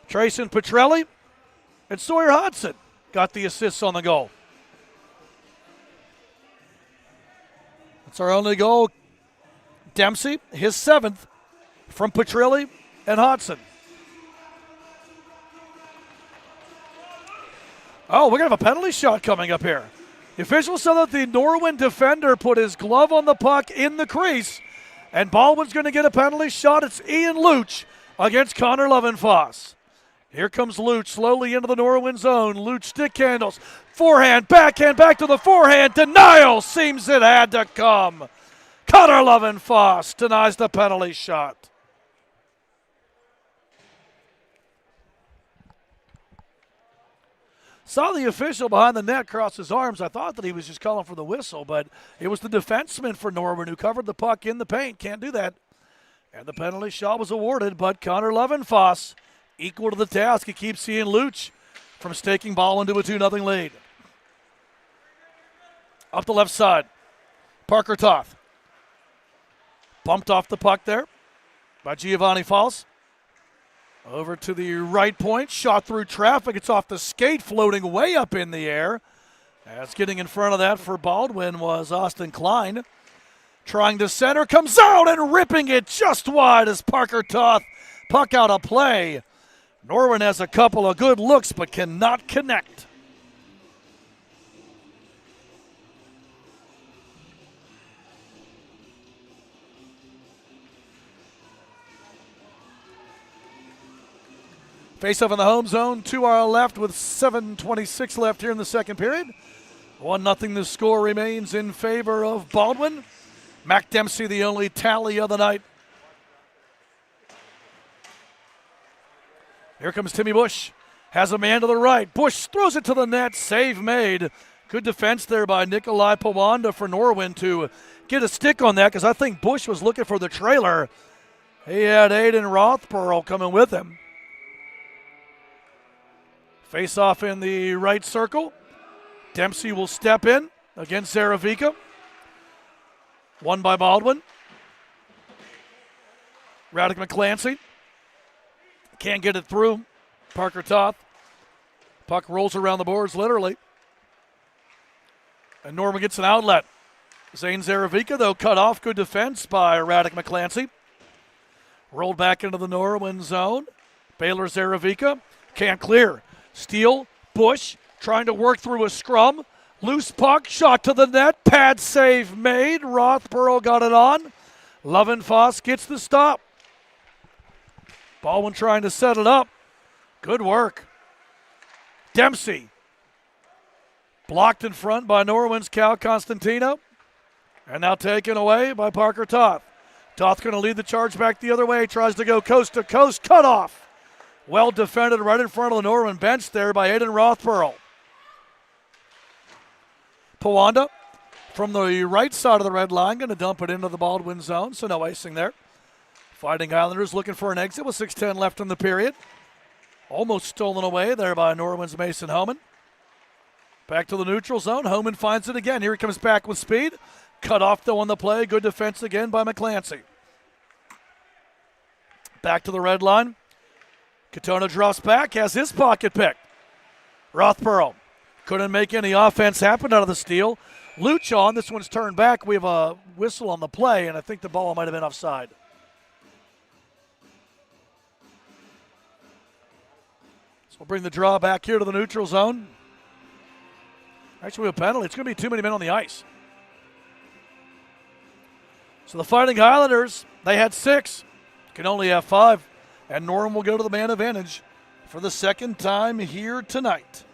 Trayson Petrilli, and Sawyer Hodson got the assists on the goal. That's our only goal. Dempsey, his 7th from Petrilli and Hodson. Oh, we're going to have a penalty shot coming up here. The officials said that the Norwin defender put his glove on the puck in the crease, and Baldwin's going to get a penalty shot. It's Ian Luch against Connor Lovenfoss. Here comes Luch slowly into the Norwin zone. Luch stick handles. Forehand, backhand, back to the forehand. Denial seems it had to come. Connor Lovenfoss denies the penalty shot. Saw the official behind the net cross his arms. I thought that he was just calling for the whistle, but it was the defenseman for Norwin who covered the puck in the paint. Can't do that. And the penalty shot was awarded, but Connor Levenfoss, equal to the task. He keeps seeing Luch from staking ball into a 2-0 lead. Up the left side, Parker Toth. Bumped off the puck there by Giovanni Falls. Over to the right point, shot through traffic. It's off the skate, floating way up in the air. As getting in front of that for Baldwin was Austin Klein. Trying to center, comes out and ripping it just wide as Parker Toth. Puck out of play. Norwin has a couple of good looks but cannot connect. Face-off in the home zone, to our left with 7:26 left here in the second period. 1-0 the score remains in favor of Baldwin. Mac Dempsey the only tally of the night. Here comes Timmy Bush. Has a man to the right. Bush throws it to the net. Save made. Good defense there by Nikolai Pawanda for Norwin to get a stick on that because I think Bush was looking for the trailer. He had Aiden Rothpearl coming with him. Face off in the right circle. Dempsey will step in against Zaravica. Won by Baldwin. Radek McClancy. Can't get it through. Parker Toth. Puck rolls around the boards literally. And Norman gets an outlet. Zane Zaravica, though, cut off. Good defense by Radek McClancy. Rolled back into the Norwin zone. Baylor Zaravica. Can't clear. Steele, Bush, trying to work through a scrum. Loose puck, shot to the net. Pad save made. Rothpearl got it on. Levenfoss gets the stop. Baldwin trying to set it up. Good work. Dempsey. Blocked in front by Norwin's Cal Constantino. And now taken away by Parker Toth. Toth going to lead the charge back the other way. Tries to go coast to coast. Cut off. Well defended right in front of the Norwin bench there by Aiden Rothpearl. Pawanda from the right side of the red line going to dump it into the Baldwin zone, so no icing there. Fighting Islanders looking for an exit with 6:10 left in the period. Almost stolen away there by Norwin's Mason Homan. Back to the neutral zone. Homan finds it again. Here he comes back with speed. Cut off though on the play. Good defense again by McClancy. Back to the red line. Katona drops back, has his pocket picked. Rothpearl couldn't make any offense happen out of the steal. Luch on, this one's turned back. We have a whistle on the play, and I think the ball might have been offside. So we'll bring the draw back here to the neutral zone. Actually, we have a penalty. It's going to be too many men on the ice. So the Fighting Highlanders, they had 6, can only have 5. And Norwin will go to the man advantage for the second time here tonight.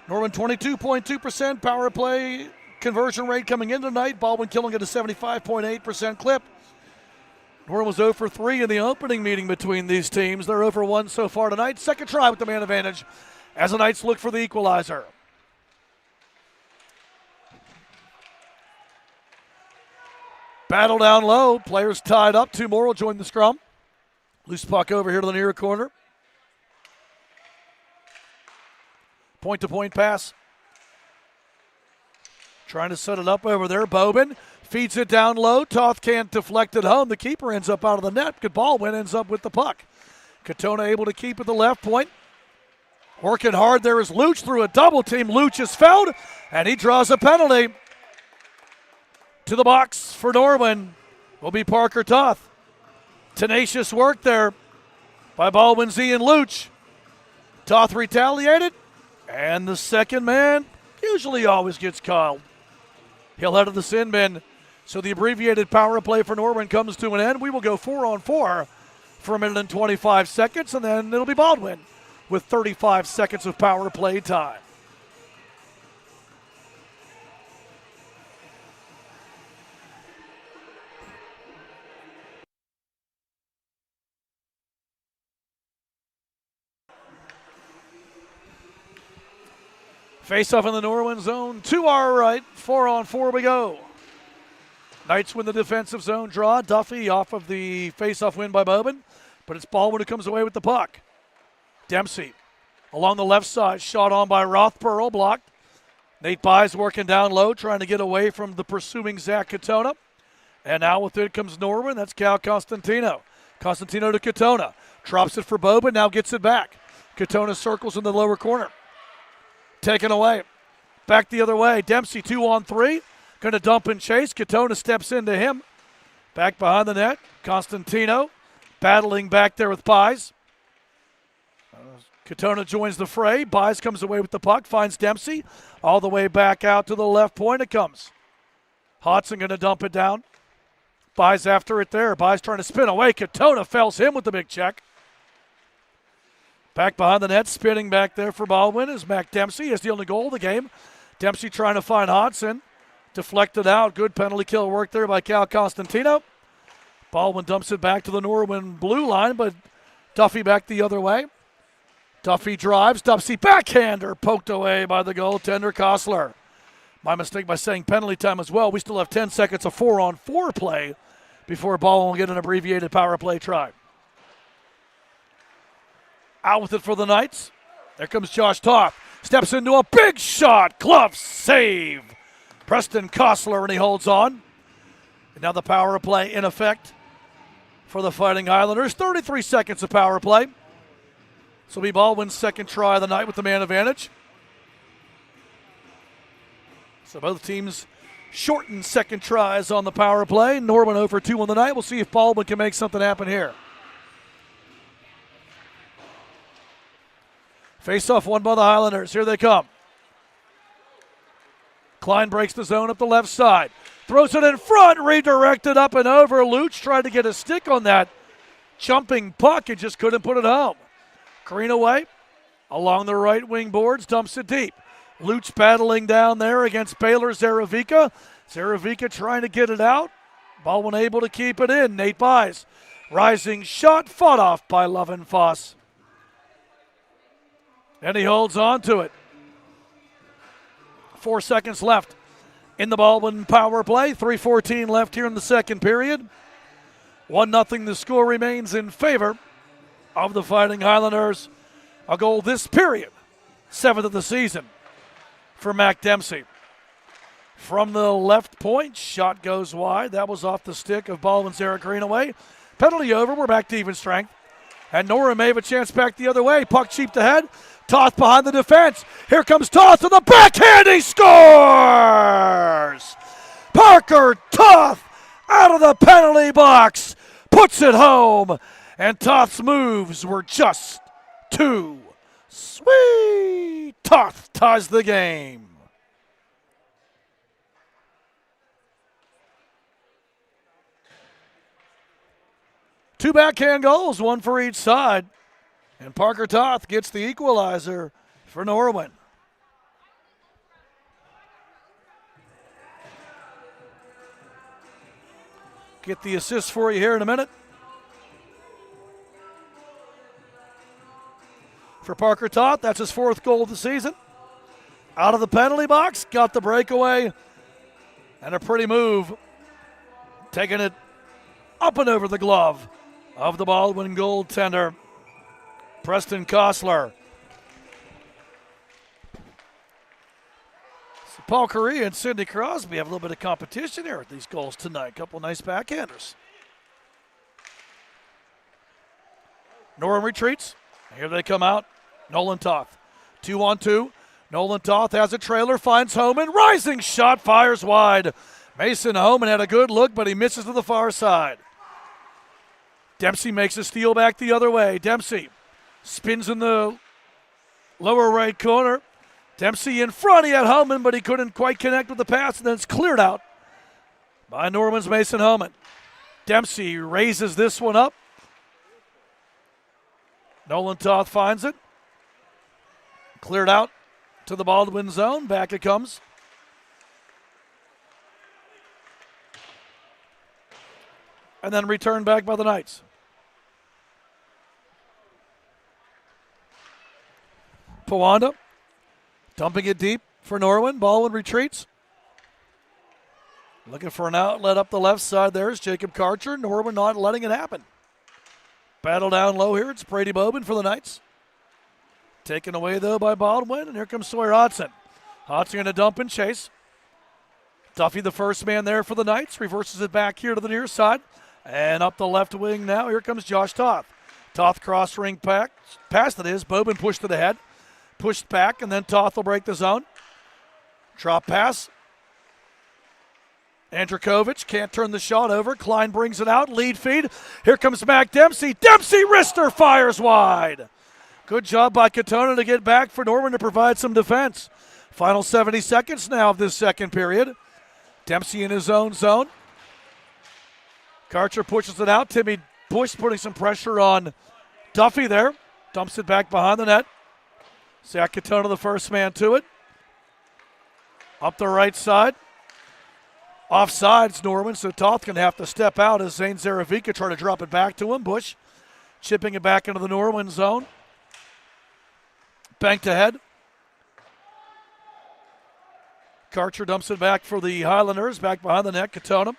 Norwin 22.2% power play conversion rate coming in tonight. Baldwin killing at a 75.8% clip. Norwin was 0 for 3 in the opening meeting between these teams. They're 0 for 1 so far tonight. Second try with the man advantage as the Knights look for the equalizer. Battle down low. Players tied up. 2 more will join the scrum. Loose puck over here to the near corner. Point-to-point pass. Trying to set it up over there. Bobin feeds it down low. Toth can't deflect it home. The keeper ends up out of the net. Good Baldwin ends up with the puck. Katona able to keep at the left point. Working hard there is Luch through a double team. Luch is fouled, and he draws a penalty. To the box for Norwin will be Parker Toth. Tenacious work there by Baldwin Z and Luch. Toth retaliated, and the second man usually always gets called. He'll head to the sin bin. So the abbreviated power play for Norwin comes to an end. We will go 4-on-4 for 1 minute and 25 seconds, and then it'll be Baldwin with 35 seconds of power play time. Face off in the Norwin zone. To our right. 4-on-4 we go. Knights win the defensive zone draw. Duffy off of the face-off win by Bowman. But it's Baldwin who comes away with the puck. Dempsey along the left side. Shot on by Rothburl. Blocked. Nate Byes working down low, trying to get away from the pursuing Zach Katona. And now with it comes Norwin. That's Cal Constantino. Constantino to Katona. Drops it for Bowman. Now gets it back. Katona circles in the lower corner. Taken away. Back the other way. Dempsey 2-on-3. Going to dump and chase. Katona steps into him. Back behind the net. Constantino battling back there with Byes. Katona joins the fray. Byes comes away with the puck. Finds Dempsey. All the way back out to the left point it comes. Hodson going to dump it down. Byes after it there. Byes trying to spin away. Katona fells him with the big check. Back behind the net, spinning back there for Baldwin is Mac Dempsey. He has the only goal of the game. Dempsey trying to find Hodson. Deflected out. Good penalty kill work there by Cal Constantino. Baldwin dumps it back to the Norwin blue line, but Duffy back the other way. Duffy drives. Duffy backhander poked away by the goaltender Kostler. My mistake by saying penalty time as well. We still have 10 seconds of 4-on-4 play before Baldwin will get an abbreviated power play try. Out with it for the Knights. There comes Josh Toth. Steps into a big shot. Glove save. Preston Kostler, and he holds on. And now the power play in effect for the Fighting Islanders. 33 seconds of power play. This will be Baldwin's second try of the night with the man advantage. So both teams shortened second tries on the power play. Norwin over 2 on the night. We'll see if Baldwin can make something happen here. Face-off won by the Highlanders. Here they come. Klein breaks the zone up the left side. Throws it in front, redirected up and over. Luch tried to get a stick on that jumping puck and just couldn't put it home. Greenaway along the right wing boards, dumps it deep. Luch battling down there against Baylor Zaravica. Zaravica trying to get it out. Baldwin able to keep it in. Nate Byes. Rising shot, fought off by Lovenfoss. And he holds on to it. 4 seconds left in the Baldwin power play. 3:14 left here in the second period. 1-0 the score remains in favor of the Fighting Highlanders. A goal this period. 7th of the season for Mac Dempsey. From the left point, shot goes wide. That was off the stick of Baldwin's Eric Greenaway. Penalty over. We're back to even strength. And Norwin may have a chance back the other way. Puck cheaped ahead. Toth behind the defense. Here comes Toth to the backhand. He scores! Parker Toth out of the penalty box. Puts it home. And Toth's moves were just too sweet. Toth ties the game. Two backhand goals, one for each side. And Parker Toth gets the equalizer for Norwin. Get the assist for you here in a minute. For Parker Toth, that's his 4th goal of the season. Out of the penalty box, got the breakaway, and a pretty move. Taking it up and over the glove of the Baldwin goaltender, Preston Kostler. So Paul Correa and Sidney Crosby have a little bit of competition here with these goals tonight. Couple nice backhanders. Norwin retreats. Here they come out. Nolan Toth. 2-on-2. Nolan Toth has a trailer, finds Homan. Rising shot, fires wide. Mason Homan had a good look, but he misses to the far side. Dempsey makes a steal back the other way. Dempsey spins in the lower right corner. Dempsey in front. He had Homan, but he couldn't quite connect with the pass, and then it's cleared out by Norman's Mason Homan. Dempsey raises this one up. Nolan Toth finds it. Cleared out to the Baldwin zone. Back it comes. And then returned back by the Knights. Pawanda Dumping it deep for Norwin. Baldwin retreats. Looking for an outlet up the left side. There's Jacob Karcher. Norwin not letting it happen. Battle down low here. It's Brady Bobin for the Knights. Taken away, though, by Baldwin. And here comes Sawyer Hodson. Hodson going to dump and chase. Duffy, the first man there for the Knights. Reverses it back here to the near side. And up the left wing now. Here comes Josh Toth. Toth cross ring pass that is. Bobin pushed it ahead. Pushed back, and then Toth will break the zone. Drop pass. Andrikovic can't turn the shot over. Klein brings it out. Lead feed. Here comes Mac Dempsey. Dempsey wrister fires wide. Good job by Katona to get back for Norwin to provide some defense. Final 70 seconds now of this second period. Dempsey in his own zone. Karcher pushes it out. Timmy Bush putting some pressure on Duffy there. Dumps it back behind the net. Zach Katona, the first man to it. Up the right side. Offsides, Norwin, so Toth going to have to step out as Zane Zaravica try to drop it back to him. Bush chipping it back into the Norwin zone. Banked ahead. Karcher dumps it back for the Highlanders, back behind the net. Katona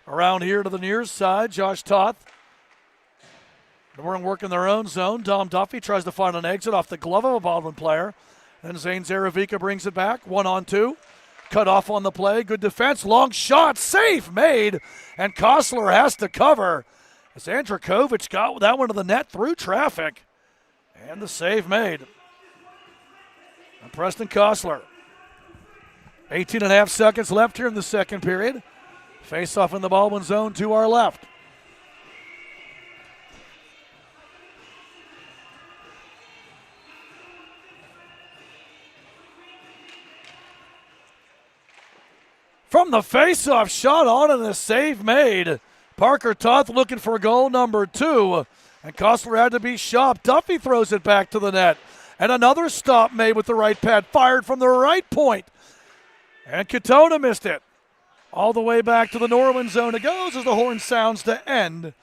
around here to the near side. Josh Toth. Norwin working their own zone. Dom Duffy tries to find an exit off the glove of a Baldwin player. Then Zane Zaravica brings it back. 1-on-2. Cut off on the play. Good defense. Long shot. Save made. And Kostler has to cover. As Andrikovic got that one to the net through traffic. And the save made. And Preston Kostler. 18.5 seconds left here in the second period. Face off in the Baldwin zone to our left. From the face-off, shot on and a save made. Parker Toth looking for goal number 2. And Kostler had to be shopped. Duffy throws it back to the net. And another stop made with the right pad. Fired from the right point. And Katona missed it. All the way back to the Norwin zone it goes as the horn sounds to end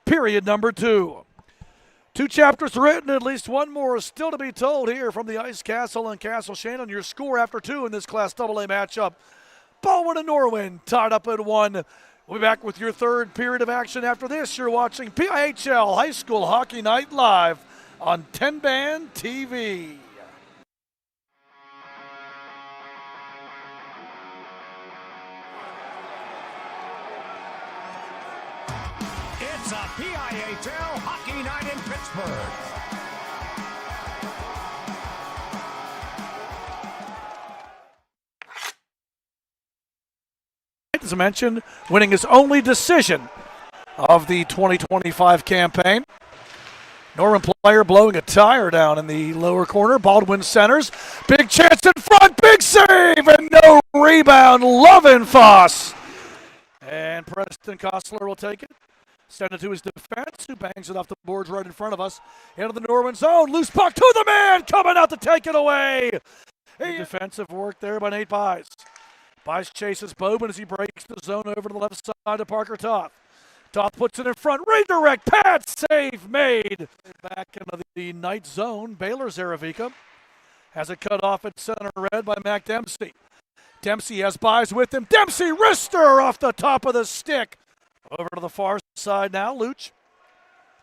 period number 2. 2 chapters written, at least one more is still to be told here from the Ice Castle and Castle Shannon. Your score after 2 in this Class AA matchup. Baldwin and Norwin tied up at 1. We'll be back with your third period of action after this. You're watching PIHL High School Hockey Night live on TenbandTV. It's a PIHL Hockey Night in Pittsburgh. As I mentioned, winning his only decision of the 2025 campaign. Norwin player blowing a tire down in the lower corner. Baldwin centers. Big chance in front. Big save and no rebound. Lovenfoss. And Preston Kostler will take it. Send it to his defense, who bangs it off the boards right in front of us. Into the Norwin zone. Loose puck to the man. Coming out to take it away. A defensive work there by Nate Bies. Bies chases Bobin as he breaks the zone over to the left side to Parker Toth. Toth puts it in front. Redirect. Pad save made. Back into the Knight zone. Baylor Zaravica has it cut off at center red by Mac Dempsey. Dempsey has Bies with him. Dempsey wrister off the top of the stick. Over to the far side now. Luch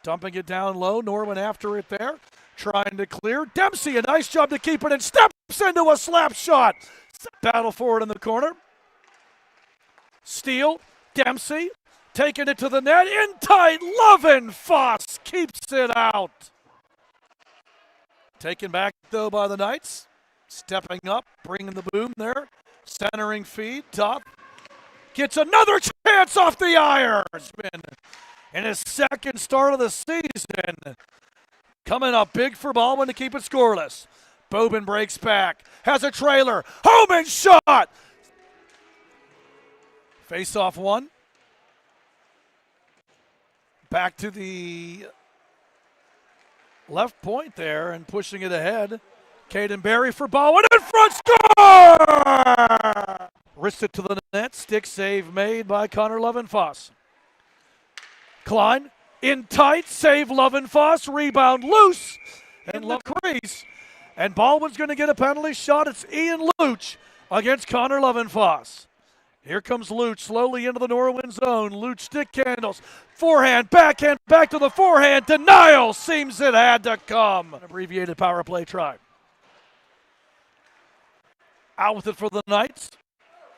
dumping it down low. Norwin after it there. Trying to clear. Dempsey, a nice job to keep it and steps into a slap shot. Battle forward in the corner. Steele. Dempsey taking it to the net. In tight. Lovenfoss keeps it out. Taken back, though, by the Knights. Stepping up, bringing the boom there. Centering feed. Toth gets another chance off the Irishman in his second start of the season. Coming up big for Baldwin to keep it scoreless. Bobin breaks back. Has a trailer. Homing shot. Face-off 1. Back to the left point there and pushing it ahead. Caden Berry for Baldwin. In front. Score! Wrist it to the net. Stick save made by Connor Lovenfoss. Klein in tight. Save Lovenfoss. Rebound loose. And crease. And Baldwin's going to get a penalty shot. It's Ian Luch against Connor Lovenfoss. Here comes Luch slowly into the Norwin zone. Luch stick handles. Forehand, backhand, back to the forehand. Denial seems it had to come. An abbreviated power play try. Out with it for the Knights.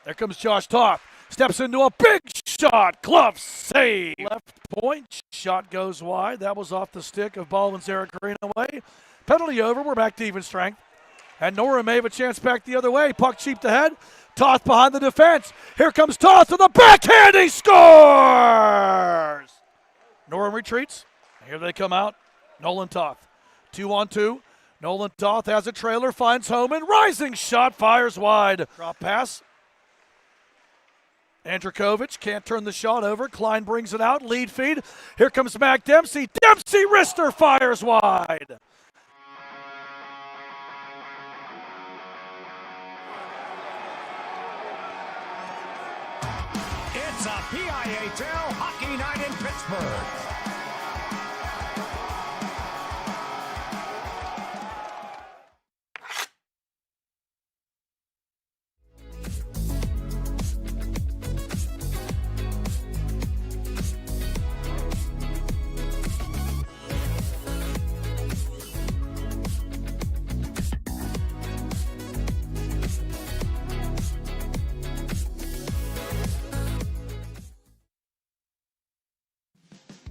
There comes Josh Toth. Steps into a big shot. Glove save. Left point. Shot goes wide. That was off the stick of Baldwin's Eric Greenaway. Penalty over. We're back to even strength. And Norwin may have a chance back the other way. Puck cheap to head. Toth behind the defense. Here comes Toth to the backhand. He scores! Norwin retreats. Here they come out. Nolan Toth. 2-on-2. Nolan Toth has a trailer. Finds Homan. Rising shot. Fires wide. Drop pass. Andrikovic can't turn the shot over. Klein brings it out. Lead feed. Here comes Mac Dempsey. Dempsey wrister fires wide. It's a PIHL Hockey Night in Pittsburgh.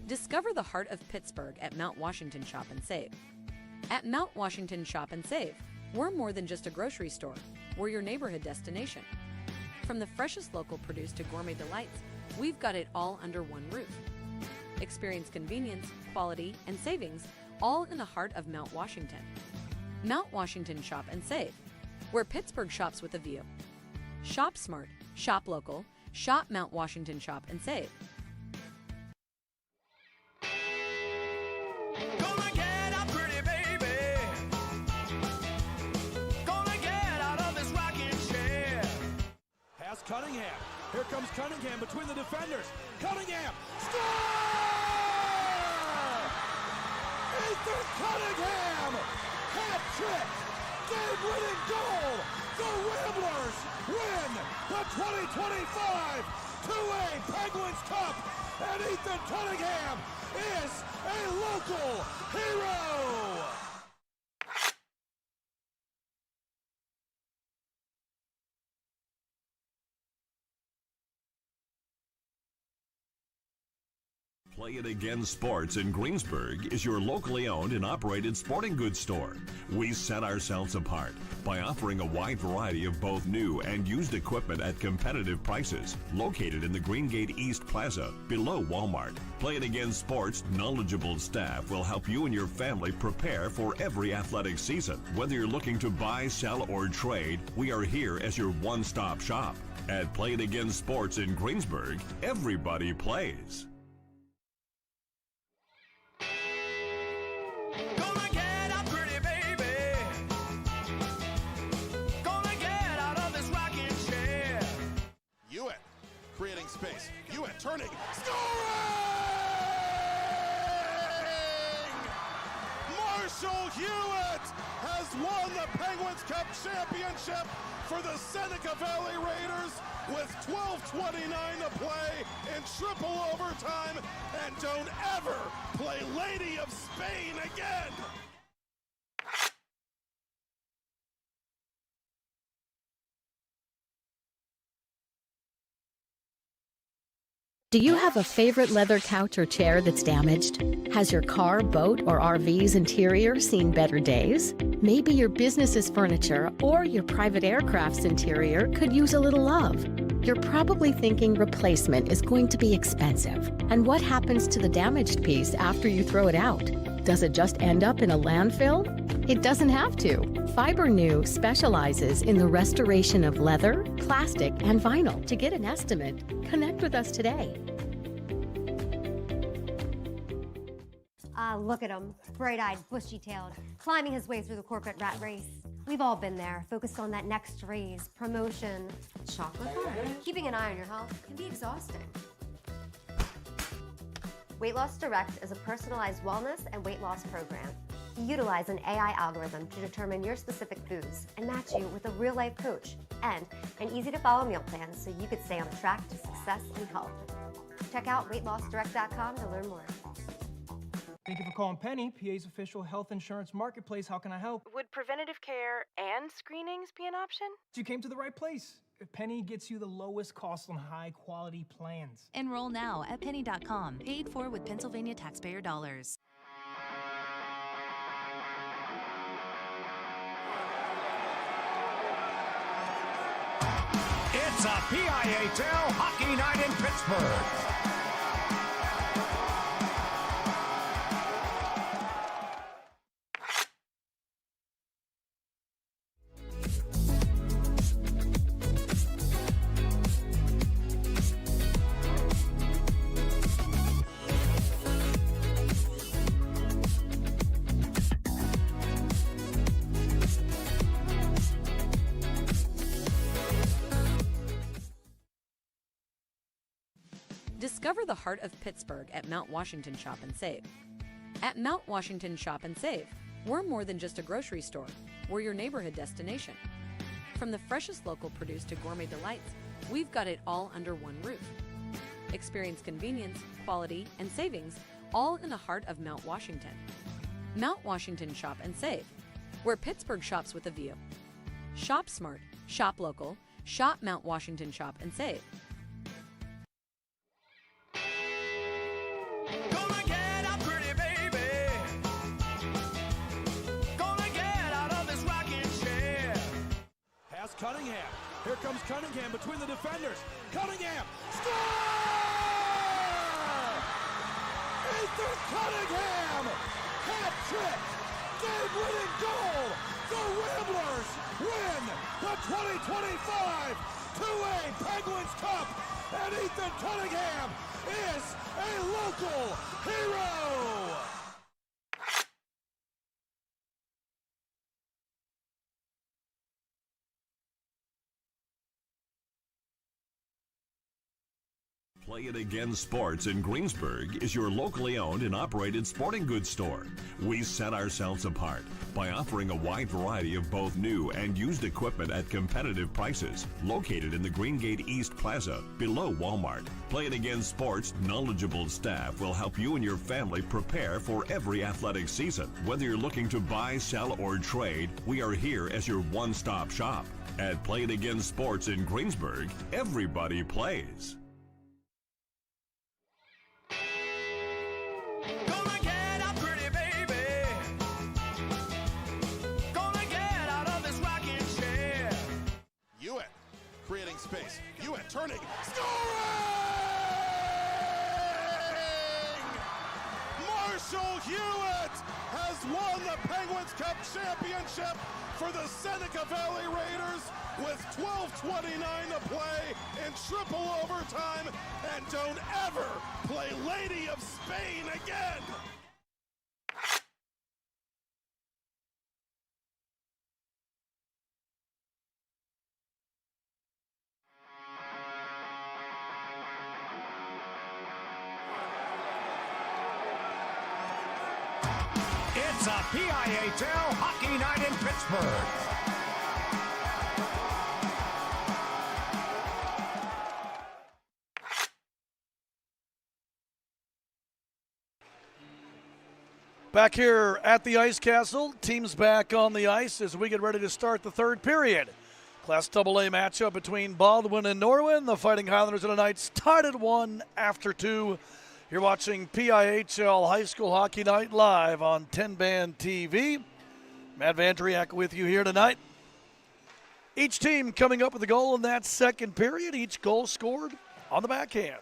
Discover the heart of Pittsburgh at Mount Washington Shop and Save. At Mount Washington Shop and Save, we're more than just a grocery store. We're your neighborhood destination. From the freshest local produce to gourmet delights, we've got it all under one roof. Experience convenience, quality, and savings, all in the heart of Mount Washington. Mount Washington Shop and Save, where Pittsburgh shops with a view. Shop smart, shop local, shop Mount Washington Shop and Save. Cunningham. Here comes Cunningham between the defenders. Cunningham. Score! Ethan Cunningham! Hat trick! Game-winning goal! The Ramblers win the 2025 2A Penguins Cup! And Ethan Cunningham is a local hero! Play It Again Sports in Greensburg is your locally owned and operated sporting goods store. We set ourselves apart by offering a wide variety of both new and used equipment at competitive prices, located in the Greengate East Plaza, below Walmart. Play It Again Sports' knowledgeable staff will help you and your family prepare for every athletic season. Whether you're looking to buy, sell, or trade, we are here as your one-stop shop. At Play It Again Sports in Greensburg, everybody plays. Creating space. Ewan turning. Scoring! Marshall Hewitt has won the Penguins Cup championship for the Seneca Valley Raiders with 12:29 to play in triple overtime. And don't ever play Lady of Spain again. Do you have a favorite leather couch or chair that's damaged? Has your car, boat, or RV's interior seen better days? Maybe your business's furniture or your private aircraft's interior could use a little love. You're probably thinking replacement is going to be expensive. And what happens to the damaged piece after you throw it out? Does it just end up in a landfill? It doesn't have to. FiberNew specializes in the restoration of leather, plastic, and vinyl. To get an estimate, connect with us today. Look at him, bright-eyed, bushy-tailed, climbing his way through the corporate rat race. We've all been there, focused on that next raise, promotion, chocolate bar. Keeping an eye on your health can be exhausting. Weight Loss Direct is a personalized wellness and weight loss program. Utilize an AI algorithm to determine your specific foods and match you with a real-life coach and an easy-to-follow meal plan so you could stay on track to success and health. Check out weightlossdirect.com to learn more. Thank you for calling Penny, PA's official health insurance marketplace. How can I help? Would preventative care and screenings be an option? You came to the right place. Penny gets you the lowest cost on high-quality plans. Enroll now at penny.com. Paid for with Pennsylvania taxpayer dollars. It's a PIHL Hockey Night in Pittsburgh. Discover the heart of Pittsburgh at Mount Washington Shop and Save. At Mount Washington Shop and Save, we're more than just a grocery store. We're your neighborhood destination. From the freshest local produce to gourmet delights, we've got it all under one roof. Experience convenience, quality, and savings all in the heart of Mount Washington. Mount Washington Shop and Save, where Pittsburgh shops with a view. Shop smart, shop local, shop Mount Washington Shop and Save. Gonna get up, pretty baby. Gonna get out of this rocking chair. Pass Cunningham. Here comes Cunningham between the defenders. Cunningham. Score! Ethan Cunningham! Hat trick! Game-winning goal! The Ramblers win the 2025 2A Penguins Cup! And Ethan Cunningham is a local hero! Play It Again Sports in Greensburg is your locally owned and operated sporting goods store. We set ourselves apart by offering a wide variety of both new and used equipment at competitive prices, located in the Greengate East Plaza, below Walmart. Play It Again Sports' knowledgeable staff will help you and your family prepare for every athletic season. Whether you're looking to buy, sell, or trade, we are here as your one-stop shop. At Play It Again Sports in Greensburg, everybody plays. Gonna get up, pretty baby. Gonna get out of this rocking chair. Hewitt creating space. Hewitt turning. Scoring! Marshall Hewitt has won the Penguins Cup championship for the Seneca Valley Raiders with 12:29 to play in triple overtime, and don't ever play Lady of Spain again. It's a PIHL Hockey Night in Pittsburgh. Back here at the Ice Castle, teams back on the ice as we get ready to start the third period. Class AA matchup between Baldwin and Norwin. The Fighting Highlanders of the Knights tied at 1 after 2. You're watching PIHL High School Hockey Night live on TenbandTV. Matt Vandriak with you here tonight. Each team coming up with a goal in that second period. Each goal scored on the backhand.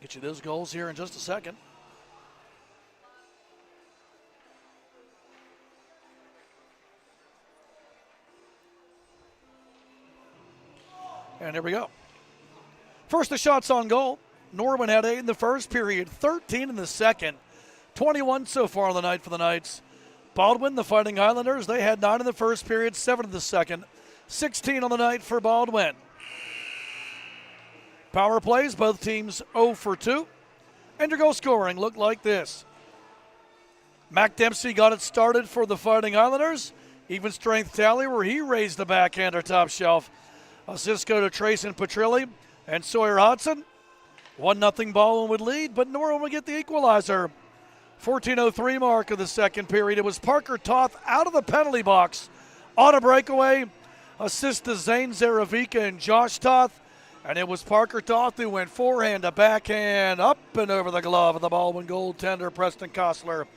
Get you those goals here in just a second. And here we go. First, the shots on goal. Norwin had 8 in the first period, 13 in the second, 21 so far on the night for the Knights. Baldwin, the Fighting Highlanders, they had 9 in the first period, 7 in the second, 16 on the night for Baldwin. Power plays, both teams 0 for 2. And your goal scoring looked like this. Mac Dempsey got it started for the Fighting Islanders. Even strength tally where he raised the backhander top shelf. Assists go to Trayson Petrilli and Sawyer Hodson. 1-0 Baldwin would lead, but Norwin would get the equalizer. 14:03 mark of the second period. It was Parker Toth out of the penalty box on a breakaway. Assist to Zane Zaravica and Josh Toth. And it was Parker Toth who went forehand to backhand up and over the glove of the Baldwin goaltender Preston Kostler.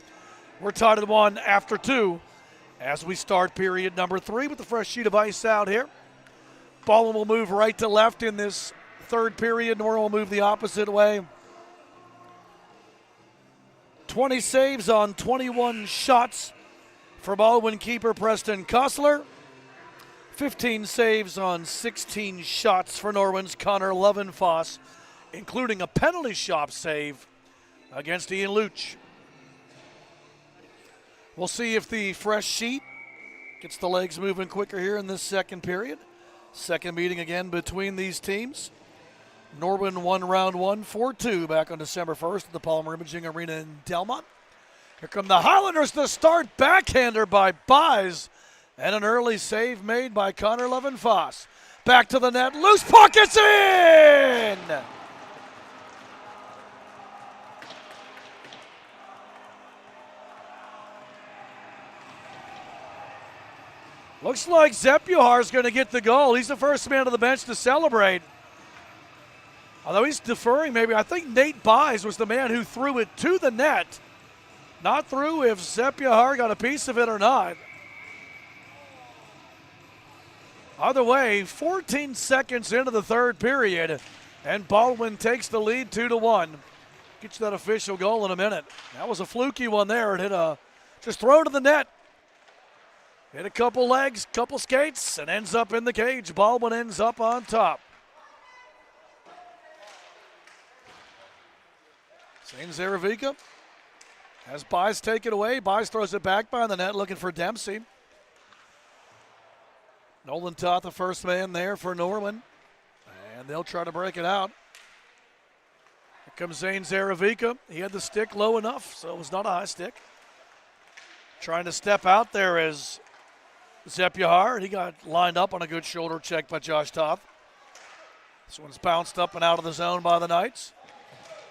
We're tied at 1 after 2 as we start period number 3 with the fresh sheet of ice out here. Baldwin will move right to left in this third period. Norwin will move the opposite way. 20 saves on 21 shots for Baldwin keeper Preston Kostler. 15 saves on 16 shots for Norwin's Connor Lovenfoss, including a penalty shot save against Ian Luch. We'll see if the fresh sheet gets the legs moving quicker here in this second period. Second meeting again between these teams. Norwin won round 1, 4-2 back on December 1st at the Palmer Imaging Arena in Delmont. Here come the Highlanders to start. Backhander by Buys. And an early save made by Connor Lovenfoss. Back to the net. Loose puck, it's in! Looks like Zepuhar's going to get the goal. He's the first man to the bench to celebrate. Although he's deferring maybe. I think Nate Buys was the man who threw it to the net. Not through if Zepuhar got a piece of it or not. Either way, 14 seconds into the third period, and Baldwin takes the lead 2-1. Get you that official goal in a minute. That was a fluky one there. It hit just thrown to the net. Hit a couple legs, couple skates, and ends up in the cage. Baldwin ends up on top. Zane Zaravica has Buys take it away. Buys throws it back behind the net looking for Dempsey. Nolan Toth, the first man there for Norwin. And they'll try to break it out. Here comes Zane Zaravica. He had the stick low enough, so it was not a high stick. Trying to step out there is Zepuhar. He got lined up on a good shoulder check by Josh Toth. This one's bounced up and out of the zone by the Knights.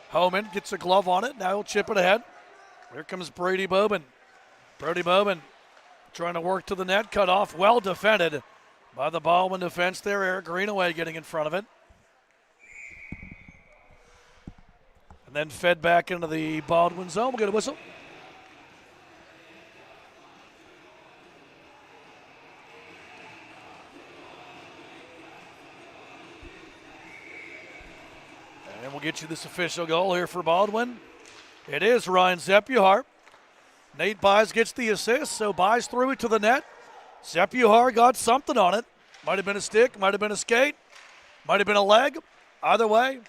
Homan gets a glove on it. Now he'll chip it ahead. Here comes Brady Bobin. Brody Bobin trying to work to the net. Cut off. Well defended by the Baldwin defense there. Eric Greenaway getting in front of it. And then fed back into the Baldwin zone. We'll get a whistle. And we'll get you this official goal here for Baldwin. It is Ryan Zepuhar. Nate Buys gets the assist, so Buys threw it to the net. Zepuhar got something on it. Might have been a stick, might have been a skate, might have been a leg. Either way,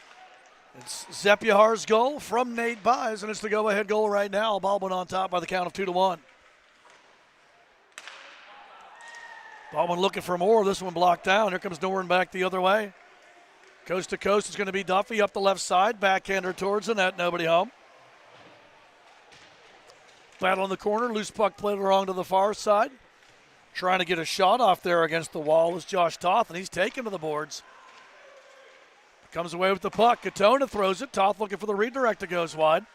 it's Zepuhar's goal from Nate Buys, and it's the go-ahead goal right now. Baldwin on top by the count of 2-1. Baldwin looking for more. This one blocked down. Here comes Norwin back the other way. Coast to coast is going to be Duffy up the left side. Backhander towards the net. Nobody home. Battle in the corner. Loose puck played along to the far side. Trying to get a shot off there against the wall is Josh Toth, and he's taken to the boards. Comes away with the puck. Katona throws it. Toth looking for the redirect. It goes wide.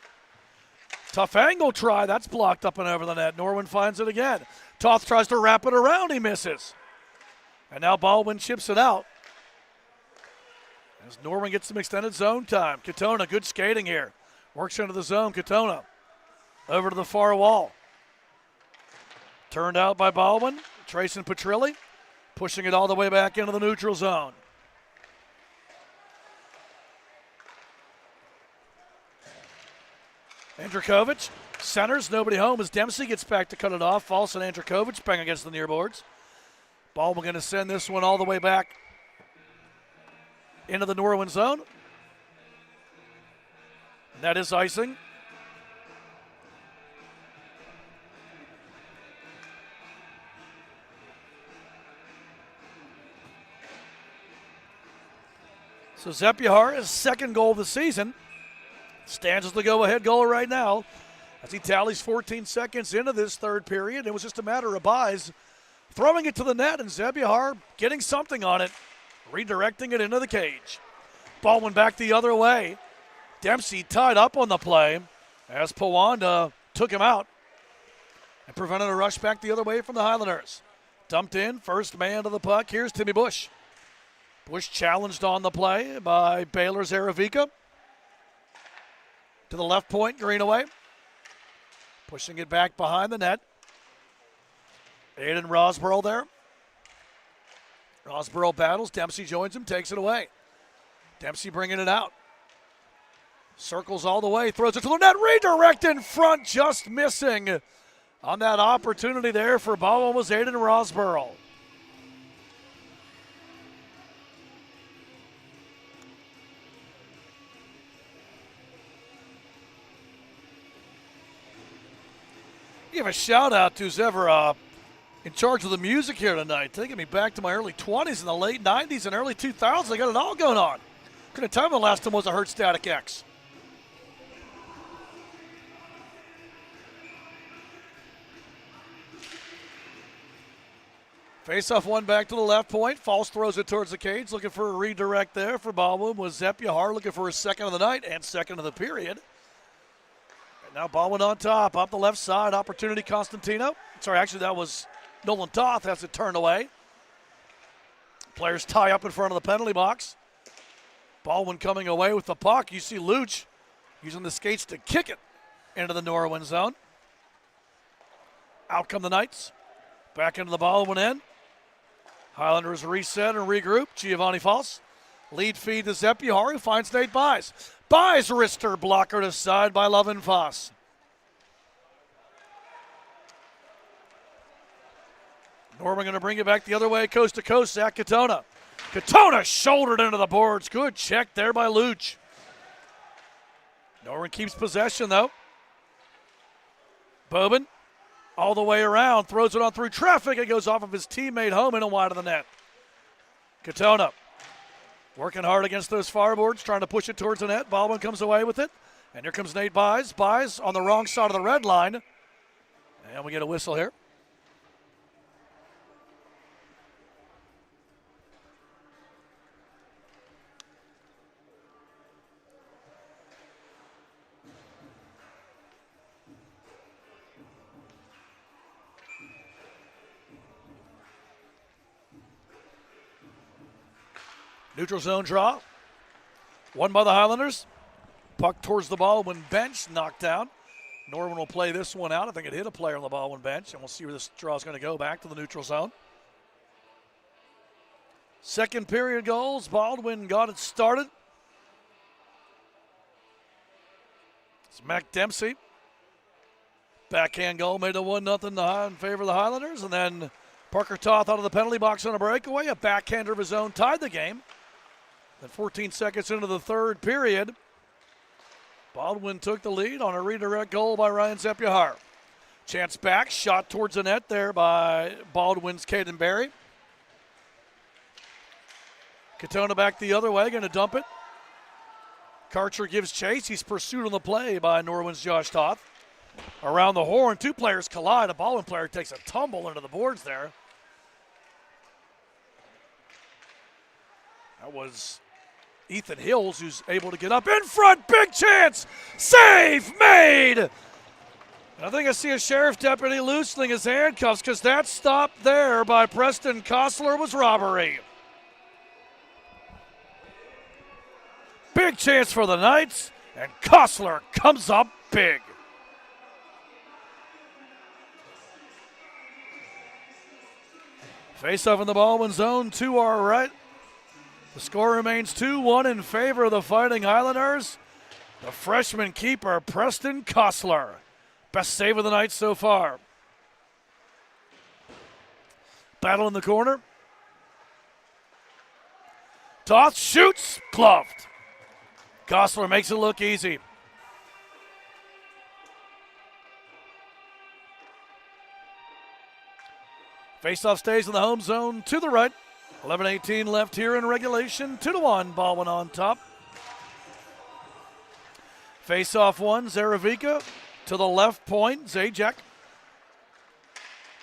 Tough angle try. That's blocked up and over the net. Norwin finds it again. Toth tries to wrap it around. He misses. And now Baldwin chips it out. As Norwin gets some extended zone time. Katona, good skating here. Works into the zone. Katona over to the far wall. Turned out by Baldwin. Trayson Petrilli pushing it all the way back into the neutral zone. Andrikovic centers, nobody home as Dempsey gets back to cut it off. False and Andrikovic bang against the near boards. Baldwin going to send this one all the way back into the Norwin zone. And that is icing. So Zepuhar, his second goal of the season, stands as the go-ahead goal right now. as he tallies 14 seconds into this third period. It was just a matter of Buys throwing it to the net and Zebihar getting something on it, redirecting it into the cage. Baldwin back the other way. Dempsey tied up on the play as Pawanda took him out and prevented a rush back the other way from the Highlanders. Dumped in, first man to the puck. Here's Timmy Bush. Bush challenged on the play by Baylor Zaravica. To the left point, Greenaway. Pushing it back behind the net. Aiden Rosborough there. Rosborough battles. Dempsey joins him, takes it away. Dempsey bringing it out. Circles all the way, throws it to the net. Redirect in front, just missing on that opportunity there for Baldwin was Aiden Rosborough. Give a shout out to who's ever in charge of the music here tonight, taking me back to my early 20s and the late 90s and early 2000s. I got it all going on. Couldn't tell me the last time was a Hurt Static X. Face-off one back to the left point. False throws it towards the cage. Looking for a redirect there for Baldwin was Zebihar, looking for his second of the night and second of the period. And now Baldwin on top, up the left side. Opportunity Constantino. Sorry, actually that was Nolan Toth has it turned away. Players tie up in front of the penalty box. Baldwin coming away with the puck. You see Luch using the skates to kick it into the Norwin zone. Out come the Knights. Back into the Baldwin end. Highlanders reset and regroup. Giovanni False. Lead feed to Zebihar, who finds Nate Buys. Buys wrister blocker aside by Lovin Foss. Norman going to bring it back the other way, coast to coast. Zach Katona. Katona shouldered into the boards. Good check there by Luch. Norman keeps possession though. Bobin all the way around, throws it on through traffic. It goes off of his teammate Homan and wide of the net. Katona working hard against those fireboards, trying to push it towards the net. Baldwin comes away with it. And here comes Nate Buys. Buys on the wrong side of the red line. And we get a whistle here. Neutral zone draw. Won by the Highlanders. Puck towards the Baldwin bench, knocked down. Norwin will play this one out. I think it hit a player on the Baldwin bench, and we'll see where this draw is going to go back to the neutral zone. Second period goals. Baldwin got it started. It's Mac Dempsey. Backhand goal made it 1-0 in favor of the Highlanders, and then Parker Toth out of the penalty box on a breakaway. A backhander of his own tied the game. Then 14 seconds into the third period, Baldwin took the lead on a redirect goal by Ryan Zebihar. Chance back, shot towards the net there by Baldwin's Caden Berry. Katona back the other way, going to dump it. Karcher gives chase. He's pursued on the play by Norwin's Josh Toth. Around the horn, two players collide. A Baldwin player takes a tumble into the boards there. That was Ethan Hills, who's able to get up in front. Big chance. Save made. And I think I see a sheriff deputy loosening his handcuffs because that stop there by Preston Kostler was robbery. Big chance for the Knights, and Kostler comes up big. Face-off in the Baldwin zone to our right. The score remains 2-1 in favor of the Fighting Highlanders. The freshman keeper, Preston Kostler. Best save of the night so far. Battle in the corner. Toth shoots, gloved. Kostler makes it look easy. Faceoff stays in the home zone to the right. 11:18 left here in regulation. 2-1, Baldwin on top. Faceoff one, Zaravica to the left point. Zajac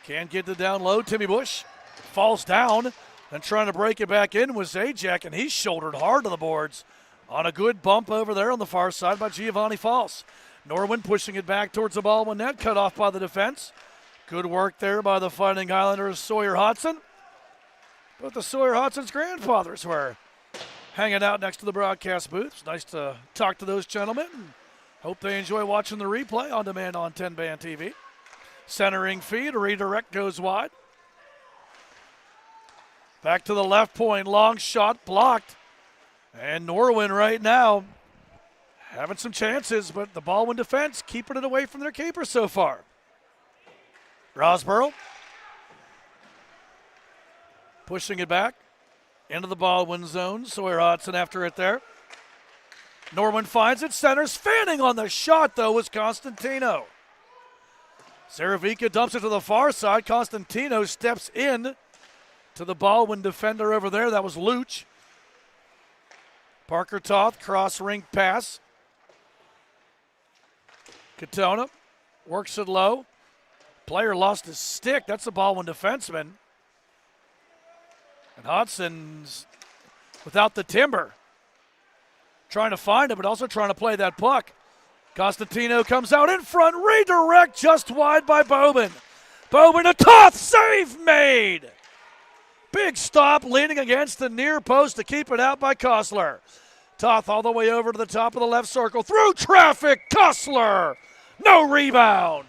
can't get it down low. Timmy Bush falls down and trying to break it back in with Zajac, and he's shouldered hard to the boards on a good bump over there on the far side by Giovanni False. Norwin pushing it back towards the Baldwin net, cut off by the defense. Good work there by the Fighting Islanders' Sawyer Hodson. But the Sawyer Hodson's grandfathers were hanging out next to the broadcast booth. It's nice to talk to those gentlemen. Hope they enjoy watching the replay on demand on TenbandTV. Centering feed, redirect goes wide. Back to the left point, long shot blocked. And Norwin right now having some chances, but the Baldwin defense keeping it away from their keeper so far. Rosborough pushing it back into the Baldwin zone. Sawyer Hodson after it there. Norwin finds it, centers. Fanning on the shot, though, was Constantino. Saravica dumps it to the far side. Constantino steps in to the Baldwin defender over there. That was Luch. Parker Toth, cross rink pass. Katona works it low. Player lost his stick. That's the Baldwin defenseman. And Hodson's without the timber. Trying to find it, but also trying to play that puck. Constantino comes out in front. Redirect just wide by Bowman. Bowman to Toth. Save made. Big stop leaning against the near post to keep it out by Kostler. Toth all the way over to the top of the left circle. Through traffic. Kostler. No rebound.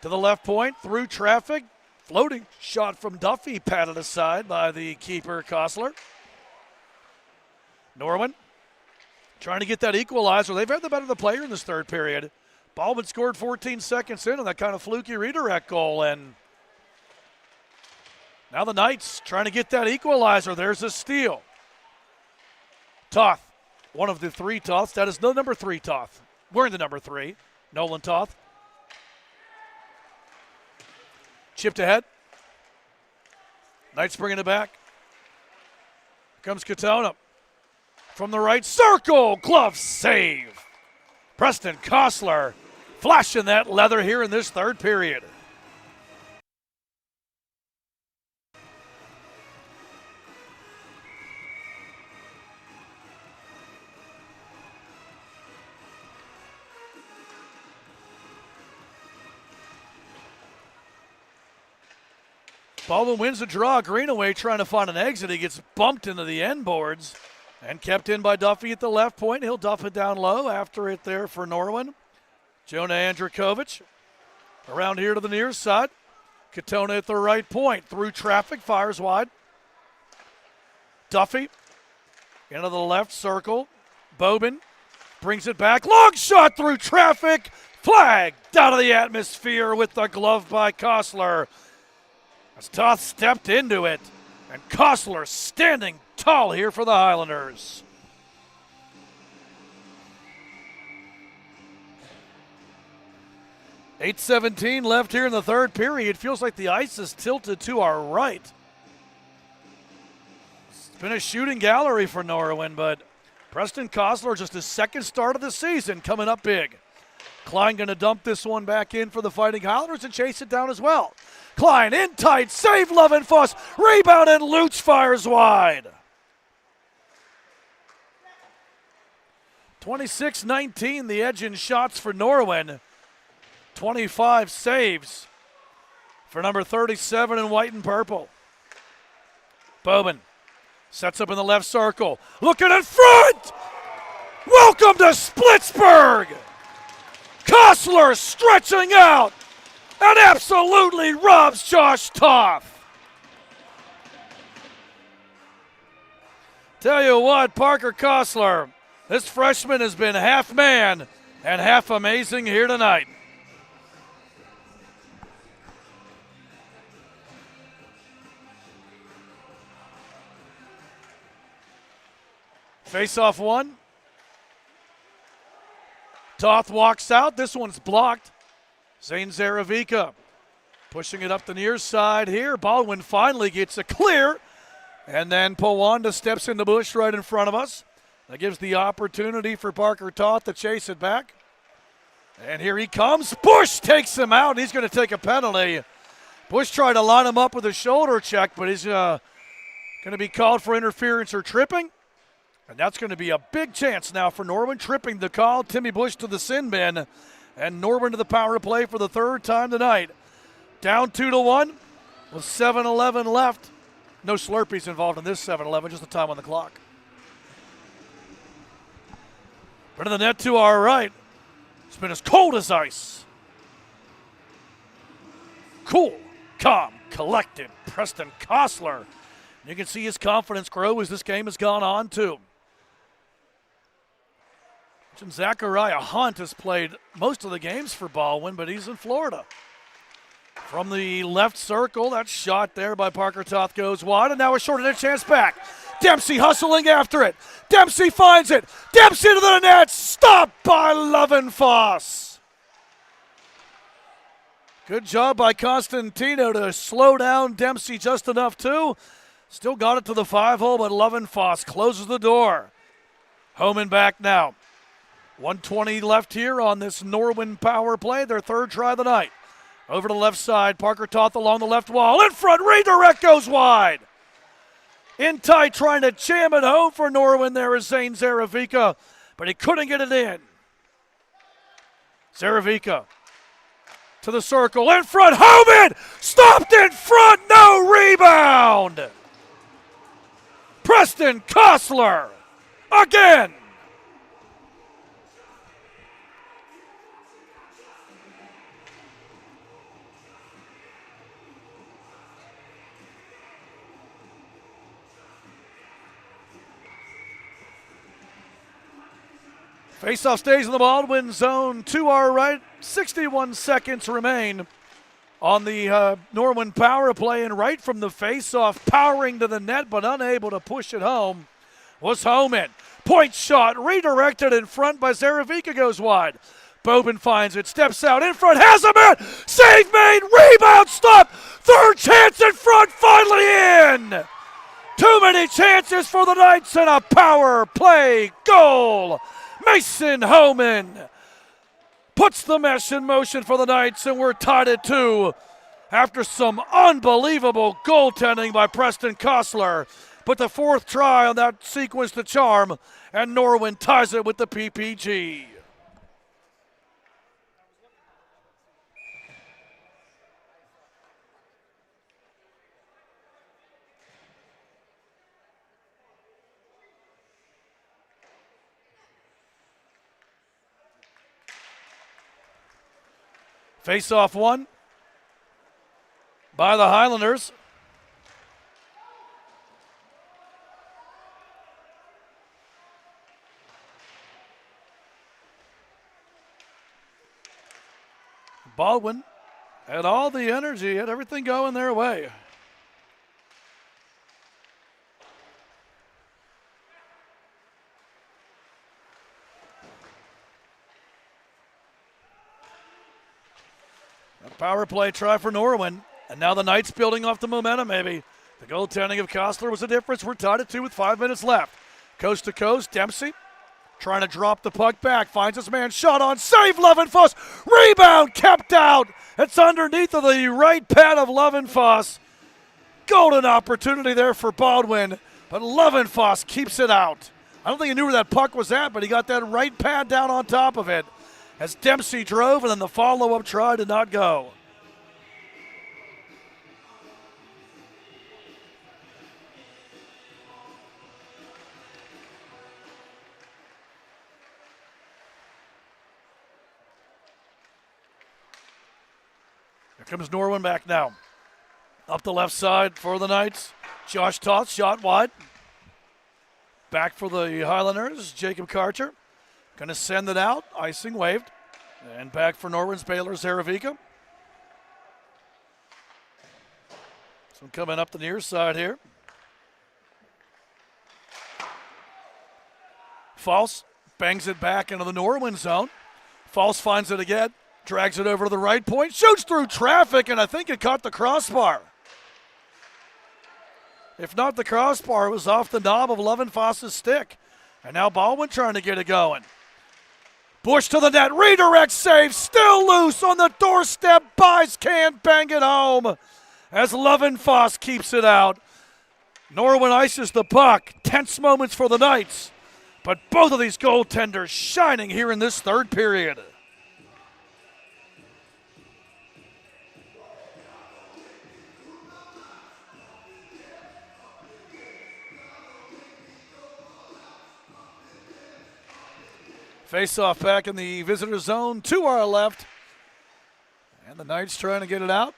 To the left point, through traffic, floating shot from Duffy, patted aside by the keeper, Kostler. Norwin trying to get that equalizer. They've had the better of the player in this third period. Baldwin scored 14 seconds in on that kind of fluky redirect goal, and now the Knights trying to get that equalizer. There's a steal. Toth, one of the three Toths. That is the number 3 Toth. Wearing the number 3, Nolan Toth. Chipped ahead. Knights bringing it back. Here comes Katona. From the right circle. Glove save. Preston Kostler flashing that leather here in this third period. Baldwin wins the draw. Greenaway trying to find an exit. He gets bumped into the end boards and kept in by Duffy at the left point. He'll duff it down low after it there for Norwin. Jonah Andrikovic around here to the near side. Katona at the right point. Through traffic, fires wide. Duffy into the left circle. Bobin brings it back. Long shot through traffic. Flagged out of the atmosphere with the glove by Kostler. As Toth stepped into it, and Kostler standing tall here for the Highlanders. .8:17 left here in the third period. Feels like the ice is tilted to our right. It's been a shooting gallery for Norwin, but Preston Kostler, just his second start of the season, coming up big. Klein going to dump this one back in for the Fighting Highlanders and chase it down as well. Klein in tight, save Lovenfuss, rebound, and Luch fires wide. 26-19 the edge in shots for Norwin. 25 saves for number 37 in white and purple. Bowman sets up in the left circle. Looking in front! Welcome to Splitsburg! Kostler stretching out and absolutely robs Josh Toth. Tell you what, Parker Kostler, this freshman has been half man and half amazing here tonight. Face-off one. Toth walks out. This one's blocked. Zane Zaravica pushing it up the near side here. Baldwin finally gets a clear. And then Powanda steps in the bush right in front of us. That gives the opportunity for Parker Toth to chase it back. And here he comes. Bush takes him out, and he's going to take a penalty. Bush tried to line him up with a shoulder check, but he's going to be called for interference or tripping. And that's going to be a big chance now for Norwin. Tripping the call. Timmy Bush to the sin bin. And Norwin to the power play for the third time tonight. Down 2-1 with 7:11 left. No Slurpees involved in this 7-11, just the time on the clock. But in the net to our right. It's been as cold as ice. Cool, calm, collected Preston Kostler. You can see his confidence grow as this game has gone on, too. Zachariah Hunt has played most of the games for Baldwin, but he's in Florida. From the left circle, that shot there by Parker Toth goes wide, and now a shorted chance back. Dempsey hustling after it. Dempsey finds it. Dempsey to the net. Stopped by Lovenfoss. Good job by Constantino to slow down Dempsey just enough, too. Still got it to the 5-hole, but Lovenfoss closes the door. Homan back now. 1:20 left here on this Norwin power play, their third try of the night. Over to the left side, Parker Toth along the left wall. In front, redirect goes wide. In tight, trying to jam it home for Norwin. There is Zane Zaravica, but he couldn't get it in. Zaravica to the circle, in front, Homan! Stopped in front, no rebound! Preston Kostler, again! Faceoff stays in the Baldwin zone to our right. 61 seconds remain on the Norwin power play, and right from the faceoff, powering to the net but unable to push it home was Homan. Point shot redirected in front by Zaravica goes wide. Bobin finds it, steps out in front, has a man, save made, rebound stop, third chance in front, finally in. Too many chances for the Knights and a power play goal. Mason Homan puts the mesh in motion for the Knights, and we're tied at 2 after some unbelievable goaltending by Preston Kostler. But the fourth try on that sequence to charm, and Norwin ties it with the PPG. Face-off one by the Highlanders. Baldwin had all the energy, had everything going their way. A power play try for Norwin, and now the Knights building off the momentum maybe. The goaltending of Kostler was the difference. We're tied at 2 with 5 minutes left. Coast to coast, Dempsey trying to drop the puck back, finds his man, shot on, save Lovenfoss, rebound kept out. It's underneath of the right pad of Lovenfoss. Golden opportunity there for Baldwin, but Lovenfoss keeps it out. I don't think he knew where that puck was at, but he got that right pad down on top of it as Dempsey drove, and then the follow-up try did not go. Here comes Norwin back now. Up the left side for the Knights. Josh Toth, shot wide. Back for the Highlanders, Jacob Karcher. Going to send it out, icing waved. And back for Norwin's Baylor Zaravica. So coming up the near side here. False bangs it back into the Norwin zone. False finds it again, drags it over to the right point, shoots through traffic, and I think it caught the crossbar. If not the crossbar, it was off the knob of Lovenfoss's stick. And now Baldwin trying to get it going. Bush to the net, redirect save, still loose on the doorstep, Buys can't bang it home as Lovenfoss keeps it out. Norwin ices the puck, tense moments for the Knights, but both of these goaltenders shining here in this third period. Face-off back in the visitor zone to our left. And the Knights trying to get it out.